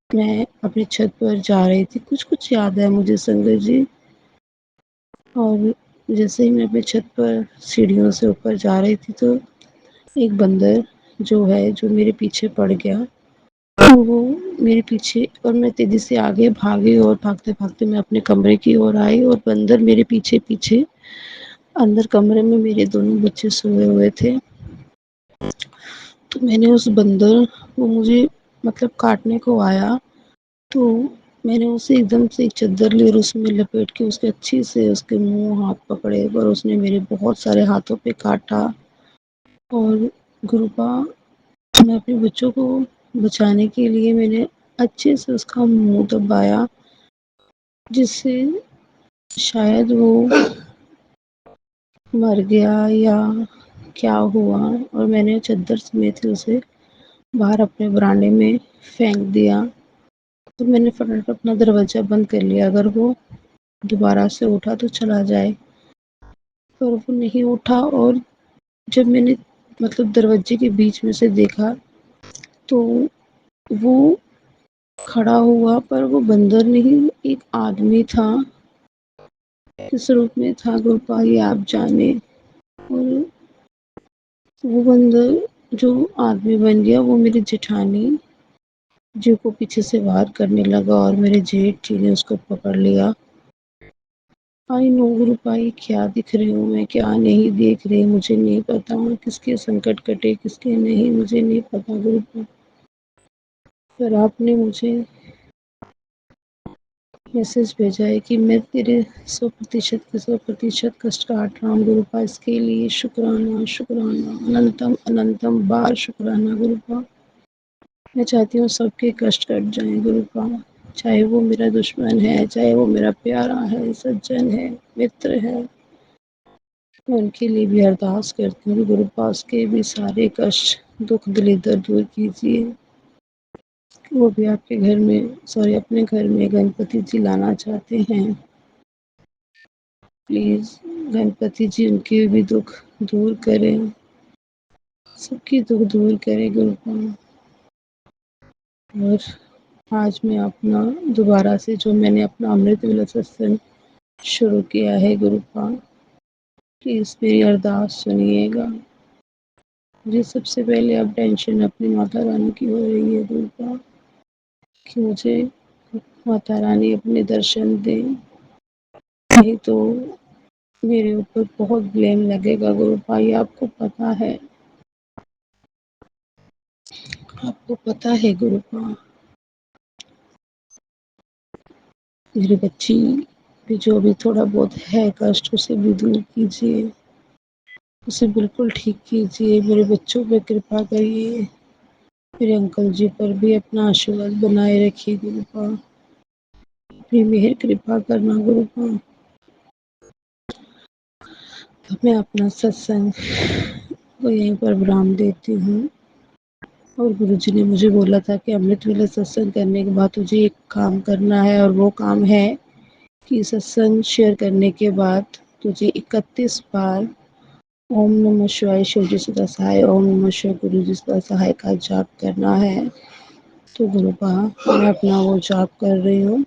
Speaker 3: मैं अपनी छत पर जा रही थी, कुछ कुछ याद है मुझे संगत जी। और जैसे ही मैं अपनी छत पर सीढ़ियों से ऊपर जा रही थी तो एक बंदर जो मेरे पीछे पड़ गया। तो वो मेरे पीछे, और मैं तेजी से आगे भागी और भागते भागते मैं अपने कमरे की ओर आई और बंदर मेरे पीछे पीछे अंदर कमरे में मेरे दोनों बच्चे सोए हुए थे। तो मैंने उस बंदर वो मुझे मतलब काटने को आया, तो मैंने उसे एकदम से एक चादर ली और उसमें लपेट के उसके अच्छे से उसके मुंह हाथ पकड़े, पर उसने मेरे बहुत सारे हाथों पे काटा। और गुरुपा, मैं अपने बच्चों को बचाने के लिए मैंने अच्छे से उसका मुंह दबाया, जिससे शायद वो मर गया या क्या हुआ, और मैंने चद्दर समेत ही उसे बाहर अपने बरामदे में फेंक दिया। तो मैंने फटाफट अपना दरवाज़ा बंद कर लिया, अगर वो दोबारा से उठा तो चला जाए। पर वो नहीं उठा, और जब मैंने मतलब दरवाजे के बीच में से देखा तो वो खड़ा हुआ, पर वो बंदर नहीं, एक आदमी था। किस रूप में था गुरुपाई आप जाने। और वो बंदर जो आदमी बन गया, वो मेरी जेठानी जी को पीछे से वार करने लगा, और मेरे जेठ जी ने उसको पकड़ लिया। आई नो गुरुपाई, क्या दिख रही हूँ मैं, क्या नहीं देख रही, मुझे नहीं पता। किसके संकट कटे, किसके नहीं, मुझे नहीं पता गुरुपाई। पर आपने मुझे मैसेज भेजा है कि मैं तेरे 100% के 100% कष्ट काट रहा हूँ गुरुपा। इसके लिए शुक्राना, शुक्राना, अनंतम अनंतम बार शुक्राना गुरुपा। मैं चाहती हूँ सबके कष्ट कट जाएं गुरुपा, चाहे वो मेरा दुश्मन है, चाहे वो मेरा प्यारा है, सज्जन है, मित्र है। मैं उनके लिए भी अरदास करती हूँ गुरुपा, उसके भी सारे कष्ट दुख दलिद्र दूर कीजिए। वो भी आपके घर में, सॉरी, अपने घर में गणपति जी लाना चाहते हैं। प्लीज़ गणपति जी उनके भी दुख दूर करें, सबकी दुख दूर करें गुरुपा। और आज मैं अपना दोबारा से जो मैंने अपना अमृत वेला सत्संग शुरू किया है गुरुपा, प्लीज़ मेरी अरदास सुनिएगा। मुझे सबसे पहले अब टेंशन अपनी माता रानी की हो रही है गुरुपा, कि मुझे माता रानी अपने दर्शन दें, नहीं तो मेरे ऊपर बहुत ब्लेम लगेगा गुरुपा। ये आपको पता है गुरुपा। मेरी बच्ची भी जो भी थोड़ा बहुत है कष्ट, उसे भी दूर कीजिए, उसे बिल्कुल ठीक कीजिए। मेरे बच्चों पे कृपा करिए, मेरे अंकल जी पर भी अपना आशीर्वाद बनाए रखिए गुरुपा। अपनी मेहर कृपा करना गुरुपा। तो मैं अपना सत्संग को यहीं पर विराम देती हूँ। और गुरुजी ने मुझे बोला था कि अमृत वेला सत्संग करने के बाद तुझे एक काम करना है, और वो काम है कि सत्संग शेयर करने के बाद तुझे 31 बार ओम नमः शिवाय शिवजी सदा सहाय, ओम नमः शिवाय गुरु जी सदा सहाय का जाप करना है। तो गुरुपा मैं अपना वो जाप कर रही हूँ।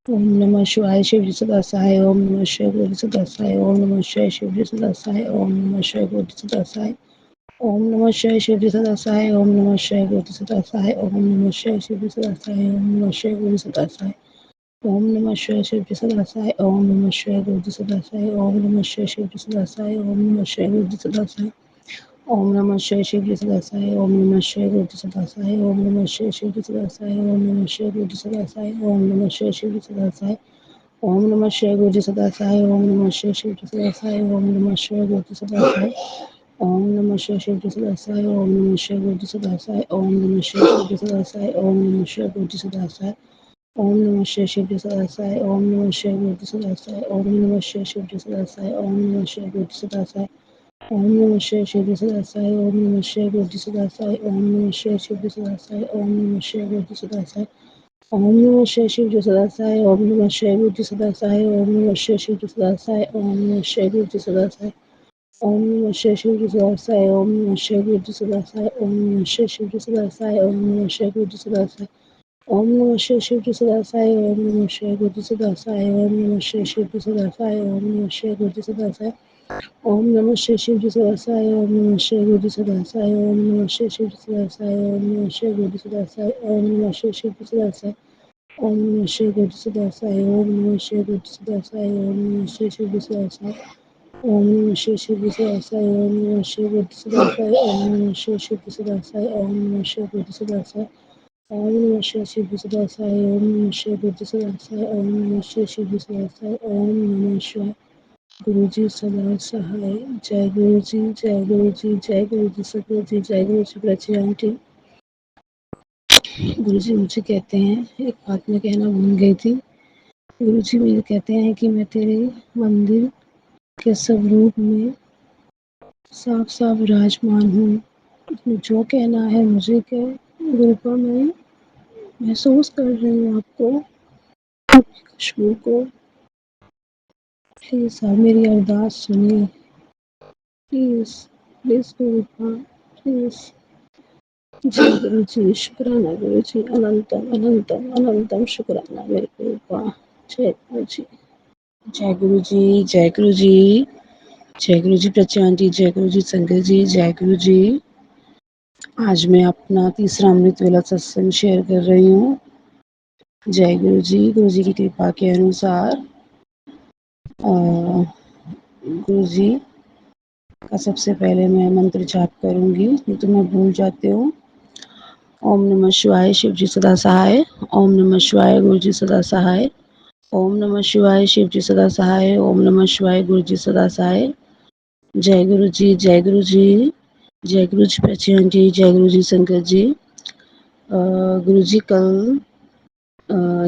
Speaker 3: ओम नमः शिवाय शिवजी सदा सहाय, ओम नमः शिवाय गुरु जी सदा सहाय, ओम नमः शिवाय शिवजी सदा सहाय, ओम नमः शिवाय गुरु जी सदा सहाय, ओम नमः शिवाय शिवजी सदा सहाय, ओम नमः शिवाय गुरु जी सदा सहाय, ओम नमः शिवाय शिवजी सदा सहाय, ओम नमः शिवाय गुरु जी सदा सहाय, ओम नमः शिवाय शिवजी सदा सहाय, ओम नमः शिवाय गुरु जी सदा सहाय, ओम नमः शिवाय शिवजी सदा सहाय, ओम नमः शिवाय गुरु जी सदा सहाय, ओम नमः शिवाय शिवजी सदा सहाय, ओम नमः शिवाय गुरु जी सदा सहाय, ओम नमः शिवाय शिवजी सदा सहाय, ओम नमः शिवाय गुरु जी सदा सहाय, ओम नमः शिवाय शिवजी सदा सहाय, ओम नमः शिवाय गुरु जी सदा सहाय, ओम नमः शिवाय शिवजी सदा सहाय, ओम नमः शिवाय गुरु जी सदा सहाय, ओम नमः शिवाय शिवजी सदा सहाय, ओम नमः शिवाय गुरु जी सदा सहाय, ओम नमः शिवाय शिवजी सदा सहाय, ओम नमः शिवाय गुरु जी सदा सहाय, ओम नमः शिवाय शिवजी सदा सहाय, ओम नमः शिवाय गुरु जी सदा सहाय, ओम नमः शिवाय शिवजी सदा सहाय, ओम नमः शिवाय गुरु जी सदा सहाय, ओम नमः शिवाय शिवजी सदा सहाय, ओम नमः शिवाय गुरु जी सदा सहाय, ओम नमः शिवाय शिवजी सदा सहाय, ओम नमः शिवाय गुरु जी सदा सहाय, ओम नमः शिवाय शिवजी सदा सहाय, ओम नमः शिवाय गुरु जी सदा सहाय, ओम नमः शिवाय शिवजी सदा सहाय, ओम नमः शिवाय गुरु जी सदा सहाय, ओम नमः शिवाय शिवजी सदा सहाय, ओम नमः शिवाय गुरु जी सदा सहाय, ओम नमः शिवाय शिवजी सदा सहाय, ओम नमः शिवाय गुरु जी सदा सहाय, ओम नमः शिवाय शिवजी सदा सहाय, ओम नमः शिवाय गुरु जी सदा सहाय, ओम नमः शिवाय शिवजी सदा सहाय, ओम नमः शिवाय गुरु जी सदा सहाय, ओम नमः शिवाय शिवजी सदा सहाय, ओम नमः शिवाय गुरु जी सदा सहाय, ओम नमः शिवाय शिवजी सदा सहाय, ओम नमः शिवाय गुरु जी सदा सहाय, ओम नमः शिवाय शिवजी सदा सहाय, ओम नमः शिवाय गुरु जी सदा सहाय, ओम नमः शिवाय गुरु जी सदा सहाय, ओम नमः शिवाय शिवजी सदा सहाय, ओम नमः शिवाय शिवजी सदा सहाय, ओम नमः शिवाय गुरु जी सदा सहाय, ओम नमः शिवाय शिवजी सदा सहाय, ओम नमः शिवाय गुरु जी सदा सहाय, ओम नमः शिवाय शिवजी सदा सहाय, ओम नमः शिवाय गुरु जी सदा सहाय, ओम नमः शिवाय शिवजी सदा सहाय, ओम नमः शिवाय गुरु जी सदा सहाय। जय गुरु जी, जय गुरु जी, जय गुरु जी सतगुरु जी, जय गुरु जी प्राची आंटी। गुरु जी मुझे कहते हैं, एक बात मैं कहना भूल गई थी। गुरु जी मुझे कहते हैं कि मैं तेरे मंदिर के स्वरूप में साफ साफ विराजमान हूँ। जो कहना है मुझे कह, गुरुपा मैं महसूस कर रही हूँ आपको, आपकी खुशबू को। प्लीज़ आप मेरी अरदास सुनिए। Please, please गुरुपा, please. जय गुरु जी, शुक्राना गुरु जी, अनंतम अनंतम अनंतम शुक्राना मेरे गुरुपा। जय गुरु जी। जय गुरु जी, जय गुरु जी, जय गुरु जी प्रचान जी, जय गुरु जी संगत जी, जय गुरु जी। आज मैं अपना तीसरा अमृत वेला सत्संग शेयर कर रही हूँ। जय गुरु जी की कृपा के अनुसार गुरु जी का सबसे पहले मैं मंत्र जाप करूँगी, नहीं तो मैं भूल जाती हूँ। ओम नमः शिवाय, शिव जी सदा सहाय। ओम नमः शिवाय, गुरु जी सदा सहाय। ओम नमः शिवाय, शिव जी सदा सहाय। ओम नमः शिवाय, गुरु जी सदा सहाय। जय गुरु जी, जय गुरु जी, जय गुरु जी प्रचान जी, जय गुरु जी संगत जी। गुरु जी कल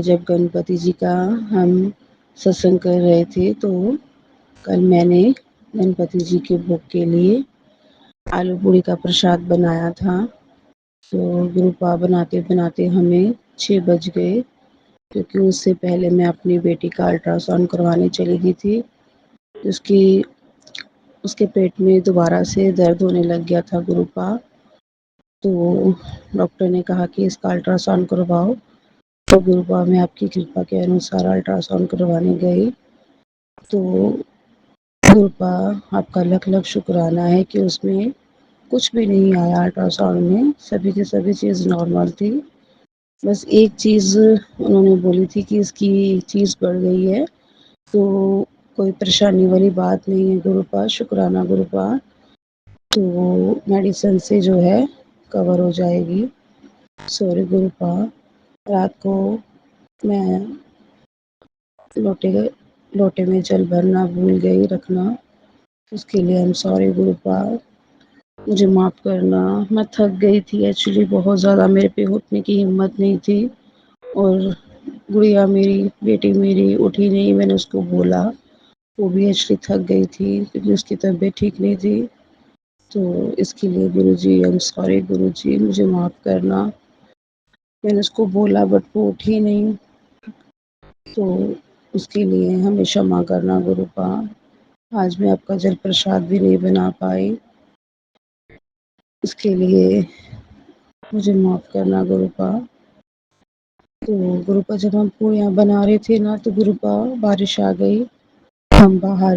Speaker 3: जब गणपति जी का हम सत्संग कर रहे थे, तो कल मैंने गणपति जी के भोग के लिए आलू पूड़ी का प्रसाद बनाया था। तो गुरुपा बनाते बनाते हमें 6 बज गए, क्योंकि उससे पहले मैं अपनी बेटी का अल्ट्रासाउंड करवाने चली गई थी। उसकी उसके पेट में दोबारा से दर्द होने लग गया था गुरुपा। तो डॉक्टर ने कहा कि इसका अल्ट्रासाउंड करवाओ। तो गुरुपा मैं आपकी कृपा के अनुसार अल्ट्रासाउंड करवाने गई। तो गुरुपा आपका लख लख शुक्राना है कि उसमें कुछ भी नहीं आया। अल्ट्रासाउंड में सभी की सभी चीज़ नॉर्मल थी। बस एक चीज़ उन्होंने बोली थी कि इसकी चीज़ बढ़ गई है, तो कोई परेशानी वाली बात नहीं है गुरुपा, शुक्राना गुरुपा। तो मेडिसिन से जो है कवर हो जाएगी। सॉरी गुरुपा, रात को मैं लोटे लोटे में जल भरना भूल गई रखना, उसके लिए आई एम सॉरी गुरुपा, मुझे माफ़ करना। मैं थक गई थी एक्चुअली, बहुत ज़्यादा मेरे पे उठने की हिम्मत नहीं थी। और गुड़िया मेरी, बेटी मेरी उठी नहीं, मैंने उसको बोला, वो भी एक्चुअली थक गई थी क्योंकि उसकी तबीयत ठीक नहीं थी। तो इसके लिए गुरुजी आई एम सॉरी गुरुजी, मुझे माफ़ करना। मैंने उसको बोला बट वो उठी नहीं, तो उसके लिए हमें क्षमा करना गुरुपा। आज मैं आपका जल प्रसाद भी नहीं बना पाई, इसके लिए मुझे माफ़ करना गुरुपा। तो गुरुपा जब हम पूड़ियाँ बना रहे थे ना, तो गुरुपा बारिश आ गई। हम बाहर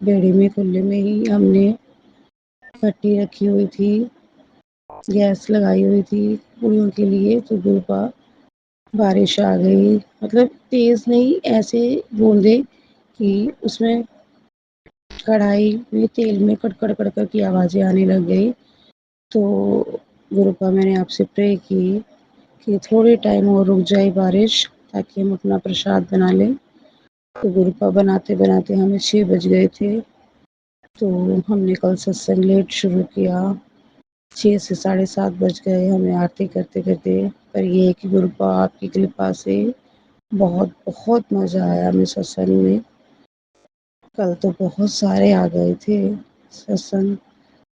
Speaker 3: बेड़े में खुले में ही हमने भट्टी रखी हुई थी, गैस लगाई हुई थी पूड़ियों के लिए। तो गुरुपा बारिश आ गई, मतलब तेज़ नहीं, ऐसे बूंदे कि उसमें कढ़ाई में तेल में कड़ कड़ कड़ की आवाज़ें आने लग गई। तो गुरुपा मैंने आपसे प्रे की कि थोड़े टाइम और रुक जाए बारिश, ताकि हम अपना प्रसाद बना लें। तो गुरुपा बनाते बनाते हमें 6 बज गए थे। तो हमने कल सत्संग लेट शुरू किया, 6 से साढ़े 7 बज गए हमें आरती करते करते। पर ये है कि गुरुपा आपकी कृपा से बहुत बहुत मज़ा आया हमें सत्संग में। कल तो बहुत सारे आ गए थे सत्संग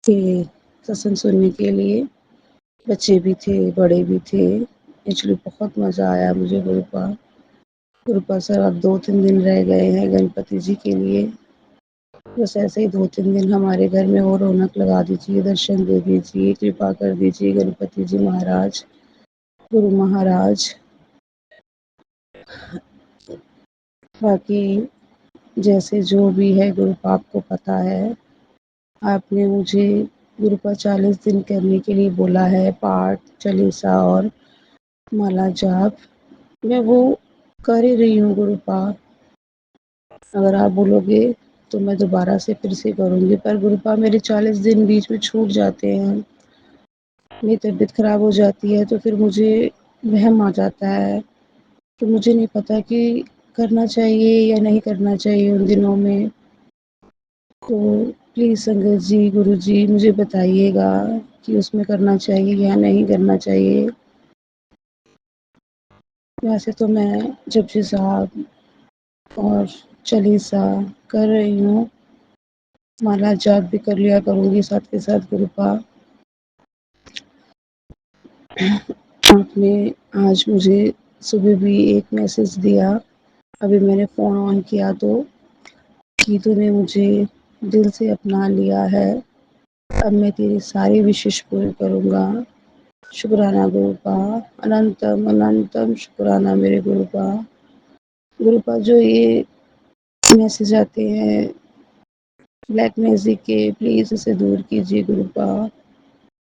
Speaker 3: के सत्संग सुनने के लिए, बच्चे भी थे बड़े भी थे। एक्चुअली बहुत मज़ा आया मुझे गुरुपा। गुरुपा सर अब 2-3 दिन रह गए हैं गणपति जी के लिए, बस ऐसे ही 2-3 दिन हमारे घर में और रौनक लगा दीजिए, दर्शन दे दीजिए, कृपा कर दीजिए गणपति जी महाराज, गुरु महाराज। बाकी जैसे जो भी है गुरुपा आपको पता है, आपने मुझे गुरुपा 40 दिन करने के लिए बोला है, पाठ, चालीसा और माला जाप। मैं वो कर ही रही हूँ गुरुपा। अगर आप बोलोगे तो मैं दोबारा से फिर से करूँगी, पर गुरुपा मेरे 40 दिन बीच में छूट जाते हैं। मेरी तबीयत ख़राब हो जाती है, तो फिर मुझे वहम आ जाता है, तो मुझे नहीं पता कि करना चाहिए या नहीं करना चाहिए उन दिनों में। तो प्लीज़ संगत जी, गुरुजी मुझे बताइएगा कि उसमें करना चाहिए या नहीं करना चाहिए। वैसे तो मैं जपजी साहब और चालीसा कर रही हूँ, माला जाप भी कर लिया करूँगी साथ के साथ गुरुपा। आपने आज मुझे सुबह भी एक मैसेज दिया, अभी मैंने फ़ोन ऑन किया तो कि तूने मुझे दिल से अपना लिया है, अब मैं तेरी सारी विशेष पूरी करूँगा। शुक्राना गुरुपा, अनंतम अनंतम शुक्राना मेरे गुरुपा। गुरुपा जो ये मैसेज आते हैं ब्लैक मैजिक के, प्लीज़ इसे दूर कीजिए गुरुपा,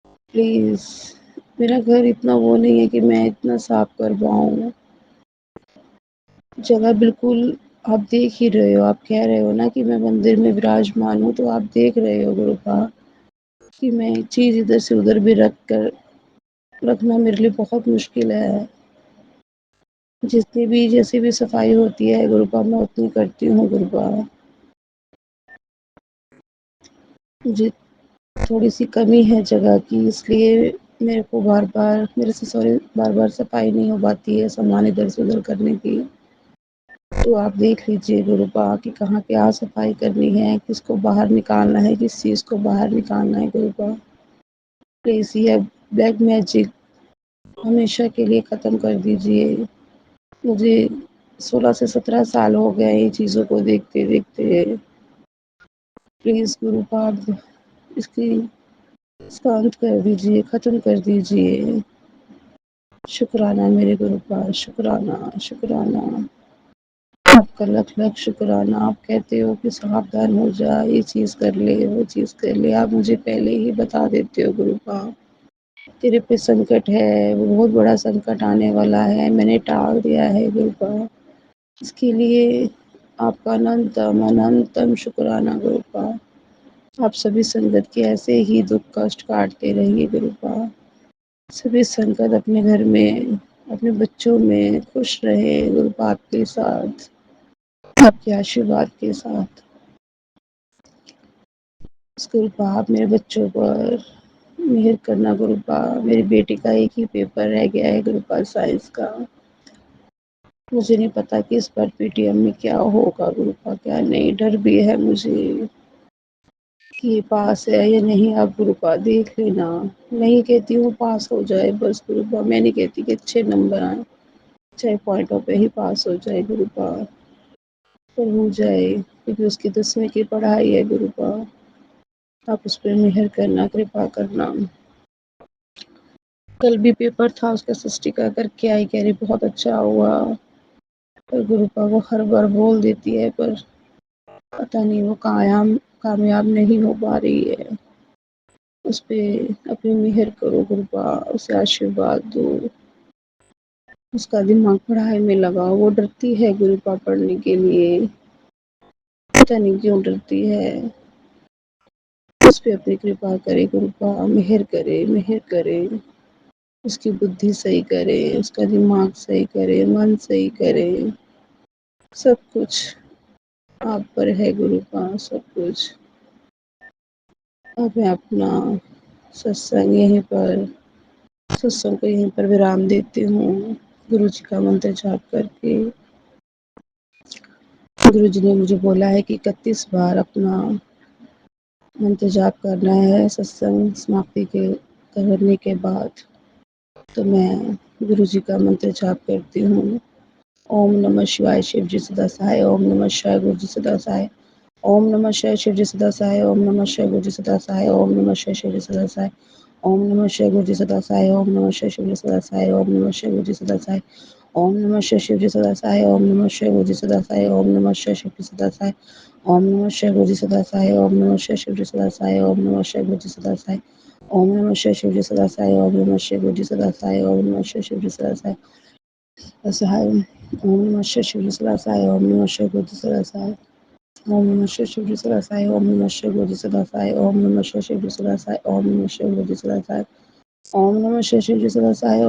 Speaker 3: प्लीज़। मेरा घर इतना वो नहीं है कि मैं इतना साफ कर पाऊँ। जगह बिल्कुल आप देख ही रहे हो, आप कह रहे हो ना कि मैं मंदिर में विराजमान हूँ, तो आप देख रहे हो गुरुपा कि मैं एक चीज़ इधर से उधर भी रखना मेरे लिए बहुत मुश्किल है। जितनी भी जैसे भी सफाई होती है गुरुपा, मैं उतनी करती हूँ गुरुपा। मुझे थोड़ी-सी कमी है जगह की, इसलिए मेरे को बार-बार मेरे से सॉरी बार-बार सफाई नहीं हो पाती है, सामान इधर से उधर करने की। तो आप देख लीजिए गुरुपा कि कहाँ क्या सफाई करनी है, किसको बाहर निकालना है, किस चीज़ को बाहर निकालना है गुरुपा। प्लीज़ ये ब्लैक मैजिक हमेशा के लिए ख़त्म कर दीजिए। मुझे 16 से 17 साल हो गए ये चीज़ों को देखते-देखते। प्लीज़ गुरुपा आप इसकी इसका अंत कर दीजिए, ख़त्म कर दीजिए। शुक्राना मेरे गुरुपा, शुक्राना, शुक्राना। आपका लख-लख शुक्राना। आप कहते हो कि सावधान हो जा, ये चीज़ कर ले, वो चीज़ कर ले, आप मुझे पहले ही बता देते हो गुरुपा। तेरे पे संकट है, वो बहुत बड़ा संकट आने वाला है, मैंने टाल दिया है गुरुपा। इसके लिए आपका अनंतम, अनंतम शुक्राना गुरुपा। आप सभी संगत के ऐसे ही दुःख कष्ट काटते रहिए गुरुपा। सभी संगत अपने घर में, अपने बच्चों में खुश रहे गुरुपा आपके साथ, आपके आशीर्वाद के साथ। गुरुपा आप मेरे बच्चों पर मेहर करना गुरुपा। मेरी बेटी का एक ही पेपर रह गया है गुरुपा साइंस का। मुझे नहीं पता कि इस बार पीटीएम में क्या होगा गुरुपा, क्या नहीं। डर भी है मुझे कि ये पास है या नहीं। आप गुरुपा देख लेना। नहीं कहती हूँ पास हो जाए बस गुरुपा, मैं नहीं कहती कि अच्छे नंबर आए, चाहे पॉइंटों पे ही पास हो जाए गुरुपा, पर हो जाए, क्योंकि उसकी 10वीं की पढ़ाई है गुरुपा। आप उस पर मेहर करना, कृपा करना। कल भी पेपर था उसका, सृष्टिका करके आई, कह रही बहुत अच्छा हुआ, पर गुरुपा वो हर बार बोल देती है पर पता नहीं वो कामयाब नहीं हो पा रही है। उस पे अपनी मेहर करो गुरुपा, उसे आशीर्वाद दो, उसका दिमाग पढ़ाई में लगाओ। वो डरती है गुरुपा पढ़ने के लिए, पता नहीं क्यों डरती है। उस पे अपनी कृपा करे गुरुपा, मेहर करे, उसकी बुद्धि सही करे, उसका दिमाग सही करे, मन सही करे। सब कुछ आप पर है गुरुपा, सब कुछ। अब मैं अपना सत्संग यहीं पर सत्संग को यहीं पर विराम देती हूँ। गुरु जी का मंत्र जाप करके। गुरु जी ने मुझे बोला है कि 31 बार अपना मंत्र जाप करना है सत्संग समाप्ति के करने के बाद। तो मैं गुरु जी का मंत्र जाप करती हूँ। ओम नमः शिवाय शिव जी सदा सहाय। ओम नमः शिवाय गुरु जी सदा सहाय। ओम नमः शिवाय शिव जी सदा सहाय। ओम नमः शिवाय गुरु जी सदा सहाय। ओम नमः शिवाय शिव जी सदा सहाय। ओम नमः शिवाय गुरु जी सदा सहाय। ओम नमः शिवाय शिव जी सदा सहाय। ओम नमः शिवाय गुरु जी सदा सहाय। ओम नमः शिवाय शिव जी सदा सहाय। ओम नमः शिवाय गुरु जी सदा सहाय। ओम नमः शिवाय शिव जी सदा सहाय। ओम नमः शिवाय गुरु जी सदा सहाय। ओम नमः शिवाय शिव जी सदा सहाय। ओम नमः शिवाय गुरु जी सदा सहाय। ओम नमः शिवाय शिव जी सदा सहाय। ओम नमः शिवाय गुरु जी सदा सहाय। ओम नमः शिवाय शिव जी सदा सहाय। सहाय ओम नमः शिवाय शिव जी सदा सहाय। ओम नमः शिवाय गुरु जी सदा सहाय। ओम नमः शिवाय शिव जी सदा सहाय। ओम नमः शिवाय गुरु जी सदा सहाय। ओम नमः शिवाय शिव जी सदा सहाय। ओम नमः शिवाय गुरु जी सदा सहाय। ओम नमः शिवाय शिव जी सदा सहाय।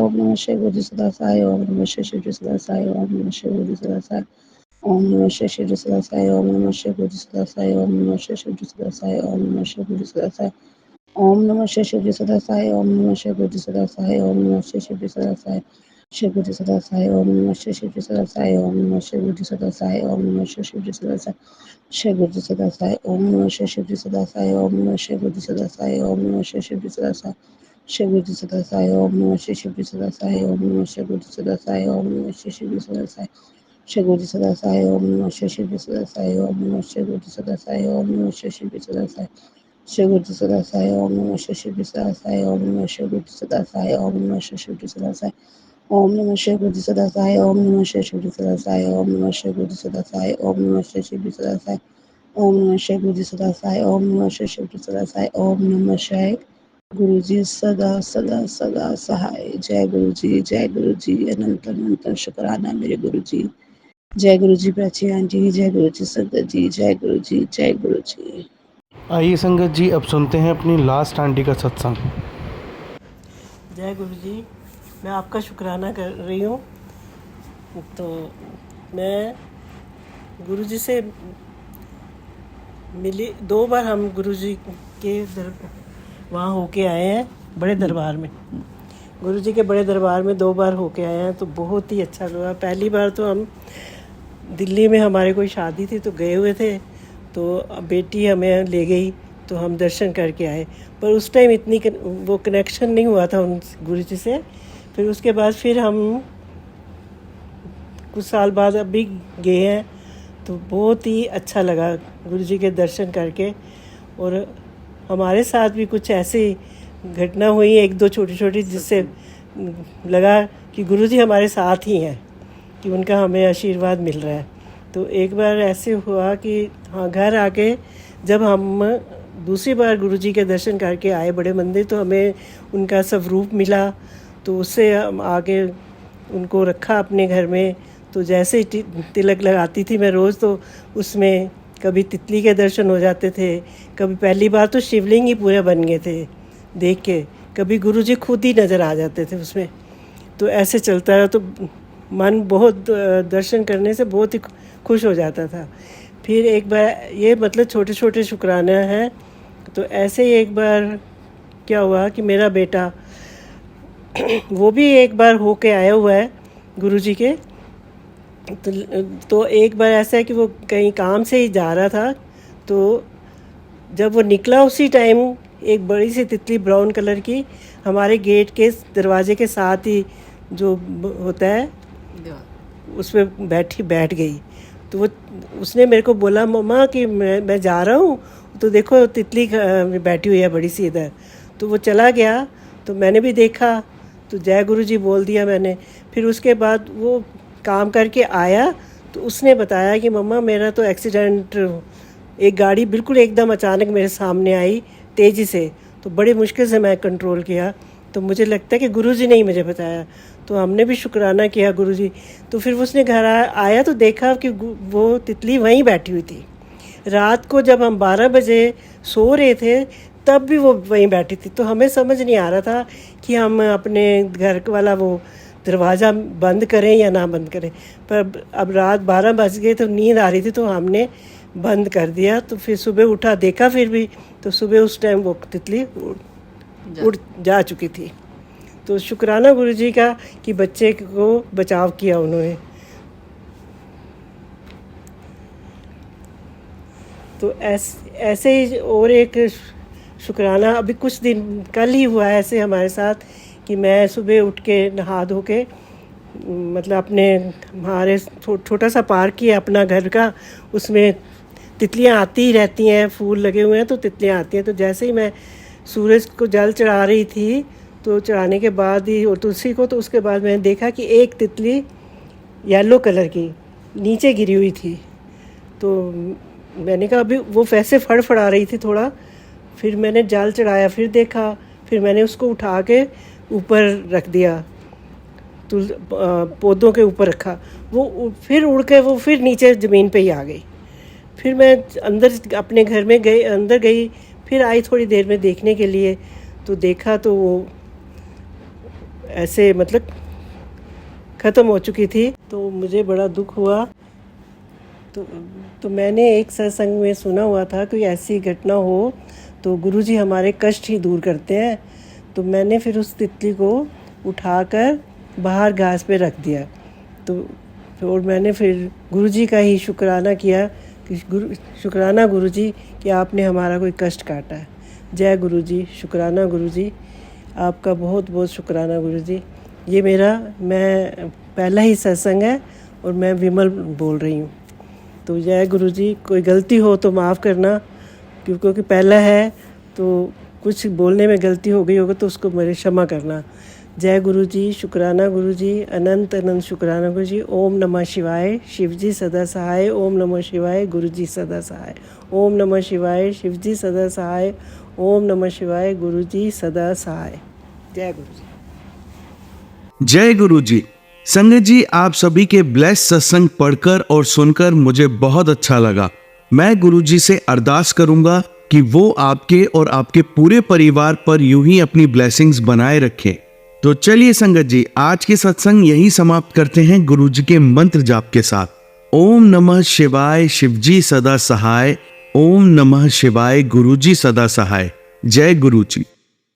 Speaker 3: ओम नमः शिवाय गुरु जी सदा सहाय। ओम नमः शिवाय शिव जी सदा सहाय। ओम नमः शिवाय गुरु जी सदा सहाय। ओम नमः शिवाय शिव जी सदा सहाय। ओम नमः शिवाय गुरु जी सदा सहाय। ओम नमः शिवाय शिव जी सदा सहाय। ओम नमः शिवाय गुरु जी सदा सहाय। ओम नमः शिवाय शिव जी सदा सहाय। ओम नमः शिवाय गुरु जी सदा सहाय। ओम नमः शिवाय शिव जी सदा सहाय। श्री गुरु जी सदा साई ओम नमः श्री शिव जी सदा साई ओम नमः श्री गुरु जी सदा साई ओम नमः श्री शिव जी सदा साई श्री गुरु जी सदा साई ओम नमः श्री शिव जी सदा साई ओम नमः श्री गुरु जी सदा साई ओम नमः श्री शिव जी सदा साई श्री गुरु जी सदा साई ओम नमः श्री शिव जी सदा साई ओम नमः श्री गुरु जी सदा साई ओम नमः श्री शिव जी सदा साई श्री गुरु जी सदा साई ओम नमः श्री शिव जी सदा साई ओम नमः श्री गुरु जी सदा साई ओम नमः श्री शिव जी सदा साई श्री गुरु जी सदा साई ओम नमः श्री शिव जी सदा साई ओम नमः श्री गुरु जी सदा साई ओम नमः श्री शिव जी सदा साई ओम नमः श्री गुरु जी सदा साई ओम नमः श्री शिव जी सदा साई ओम नमः श्री गुरु जी सदा साई ओम नमः श्री शिव जी सदा साई ओम नमः श्री गुरु जी सदा साई ओम नमः श्री शिव जी सदा साई ओम नमः श्री गुरु जी सदा सदा सदा सहाय। जय गुरु जी अनंत अनंत शुक्राना मेरे गुरु जी। जय गुरु जी प्राची आंटी, जय गुरु जी संगत जी, जय गुरु जी, जय गुरु जी।
Speaker 1: आइए संगत जी, अब सुनते हैं अपनी लास्ट आंटी का सत्संग।
Speaker 4: जय गुरु जी, मैं आपका शुक्राना कर रही हूँ। तो मैं गुरु जी से मिली 2 बार, हम गुरु जी के वहाँ होके आए हैं बड़े दरबार में। गुरु जी के बड़े दरबार में 2 बार होके आए हैं, तो बहुत ही अच्छा लगा। पहली बार तो हम दिल्ली में, हमारे कोई शादी थी तो गए हुए थे, तो बेटी हमें ले गई तो हम दर्शन करके आए। पर उस टाइम इतनी वो कनेक्शन नहीं हुआ था उन गुरु जी से। फिर उसके बाद फिर हम कुछ साल बाद अभी गए हैं, तो बहुत ही अच्छा लगा गुरु जी के दर्शन करके। और हमारे साथ भी कुछ ऐसी घटना हुई 1-2 छोटी-छोटी, जिससे लगा कि गुरु जी हमारे साथ ही हैं, कि उनका हमें आशीर्वाद मिल रहा है। तो एक बार ऐसे हुआ कि हाँ, घर आके जब हम दूसरी बार गुरु जी के दर्शन करके आए बड़े मंदिर, तो हमें उनका स्वरूप मिला। तो उससे हम आगे उनको रखा अपने घर में। तो जैसे ही तिलक लगाती थी मैं रोज़, तो उसमें कभी तितली के दर्शन हो जाते थे, कभी पहली बार तो शिवलिंग ही पूरे बन गए थे देख के, कभी गुरु जी खुद ही नज़र आ जाते थे उसमें। तो ऐसे चलता रहा, तो मन बहुत दर्शन करने से बहुत ही खुश हो जाता था। फिर एक बार, ये मतलब छोटे छोटे शुक्राना हैं। तो ऐसे ही एक बार क्या हुआ कि मेरा बेटा वो भी एक बार होके आया हुआ है गुरु जी के। तो एक बार ऐसा है कि वो कहीं काम से ही जा रहा था, तो जब वो निकला उसी टाइम एक बड़ी सी तितली ब्राउन कलर की हमारे गेट के दरवाजे के साथ ही जो होता है उस पर बैठ गई। तो वो उसने मेरे को बोला, मम्मा कि मैं जा रहा हूँ, तो देखो तितली बैठी हुई है बड़ी सी इधर। तो वो चला गया, तो मैंने भी देखा, तो जय गुरु जी बोल दिया मैंने। फिर उसके बाद वो काम करके आया, तो उसने बताया कि मम्मा मेरा तो एक्सीडेंट, एक गाड़ी बिल्कुल एकदम अचानक मेरे सामने आई तेज़ी से, तो बड़ी मुश्किल से मैं कंट्रोल किया। तो मुझे लगता है कि गुरुजी ने ही मुझे बताया, तो हमने भी शुक्राना किया गुरुजी। तो फिर उसने घर आया तो देखा कि वो तितली वहीं बैठी हुई थी। रात को जब हम 12 बजे सो रहे थे तब भी वो वहीं बैठी थी। तो हमें समझ नहीं आ रहा था कि हम अपने घर वाला वो दरवाज़ा बंद करें या ना बंद करें। पर अब रात 12 बज गए तो नींद आ रही थी, तो हमने बंद कर दिया। तो फिर सुबह उठा, देखा फिर भी, तो सुबह उस टाइम वो तितली उड़ जा चुकी थी। तो शुक्राना गुरु जी का कि बच्चे को बचाव किया उन्होंने। तो ऐसे ही और एक शुक्राना अभी कुछ दिन कल ही हुआ है ऐसे हमारे साथ, कि मैं सुबह उठ के नहा धो के, मतलब अपने हमारे छोटा सा पार्क ही है अपना घर का, उसमें तितलियां आती ही रहती हैं, फूल लगे हुए हैं तो तितलियां आती हैं। तो जैसे ही मैं सूरज को जल चढ़ा रही थी, तो चढ़ाने के बाद ही और तुलसी को, तो उसके बाद मैंने देखा कि एक तितली येलो कलर की नीचे गिरी हुई थी। तो मैंने कहा अभी वो वैसे फड़फड़ा रही थी थोड़ा, फिर मैंने जल चढ़ाया, फिर देखा, फिर मैंने उसको उठा के ऊपर रख दिया, पौधों के ऊपर रखा। वो फिर उड़ के वो फिर नीचे ज़मीन पे ही आ गई। फिर मैं अंदर अपने घर में अंदर गई, फिर आई थोड़ी देर में देखने के लिए, तो देखा तो वो ऐसे मतलब ख़त्म हो चुकी थी। तो मुझे बड़ा दुख हुआ। तो मैंने एक सत्संग में सुना हुआ था कोई ऐसी घटना हो तो गुरुजी हमारे कष्ट ही दूर करते हैं। तो मैंने फिर उस तितली को उठाकर बाहर घास पे रख दिया। तो और मैंने फिर गुरुजी का ही शुक्राना किया कि शुक्राना गुरुजी कि आपने हमारा कोई कष्ट काटा है। जय गुरुजी, शुक्राना गुरुजी, आपका बहुत बहुत शुक्राना गुरुजी। ये मेरा मैं पहला ही सत्संग है और मैं विमल बोल रही हूँ। तो जय गुरुजी, कोई गलती हो तो माफ़ करना, क्योंकि पहला है तो कुछ बोलने में गलती हो गई होगी तो उसको मेरे क्षमा करना। जय गुरुजी, शुक्राना गुरुजी, अनंत अनंत शुक्राना गुरुजी। ओम नमः शिवाय, शिवजी सदा सहाय। ओम नमः शिवाय, गुरुजी सदा सहाय। ओम नमः शिवाय, शिवजी सदा सहाय। ओम नमः शिवाय, गुरुजी सदा सहाय। जय गुरुजी।
Speaker 1: जय गुरुजी। संगत जी, आप सभी के ब्लेस सत्संग पढ़कर और सुनकर मुझे बहुत अच्छा लगा। मैं गुरुजी से अरदास करूंगा कि वो आपके और आपके पूरे परिवार पर यूं ही अपनी ब्लेसिंग्स बनाए रखें। तो चलिए संगत जी, आज के सत्संग यही समाप्त करते हैं गुरुजी के मंत्र जाप के साथ। ओम नमः शिवाय, शिवजी सदा सहाय। ओम नमः शिवाय, गुरुजी सदा सहाय। जय गुरुजी।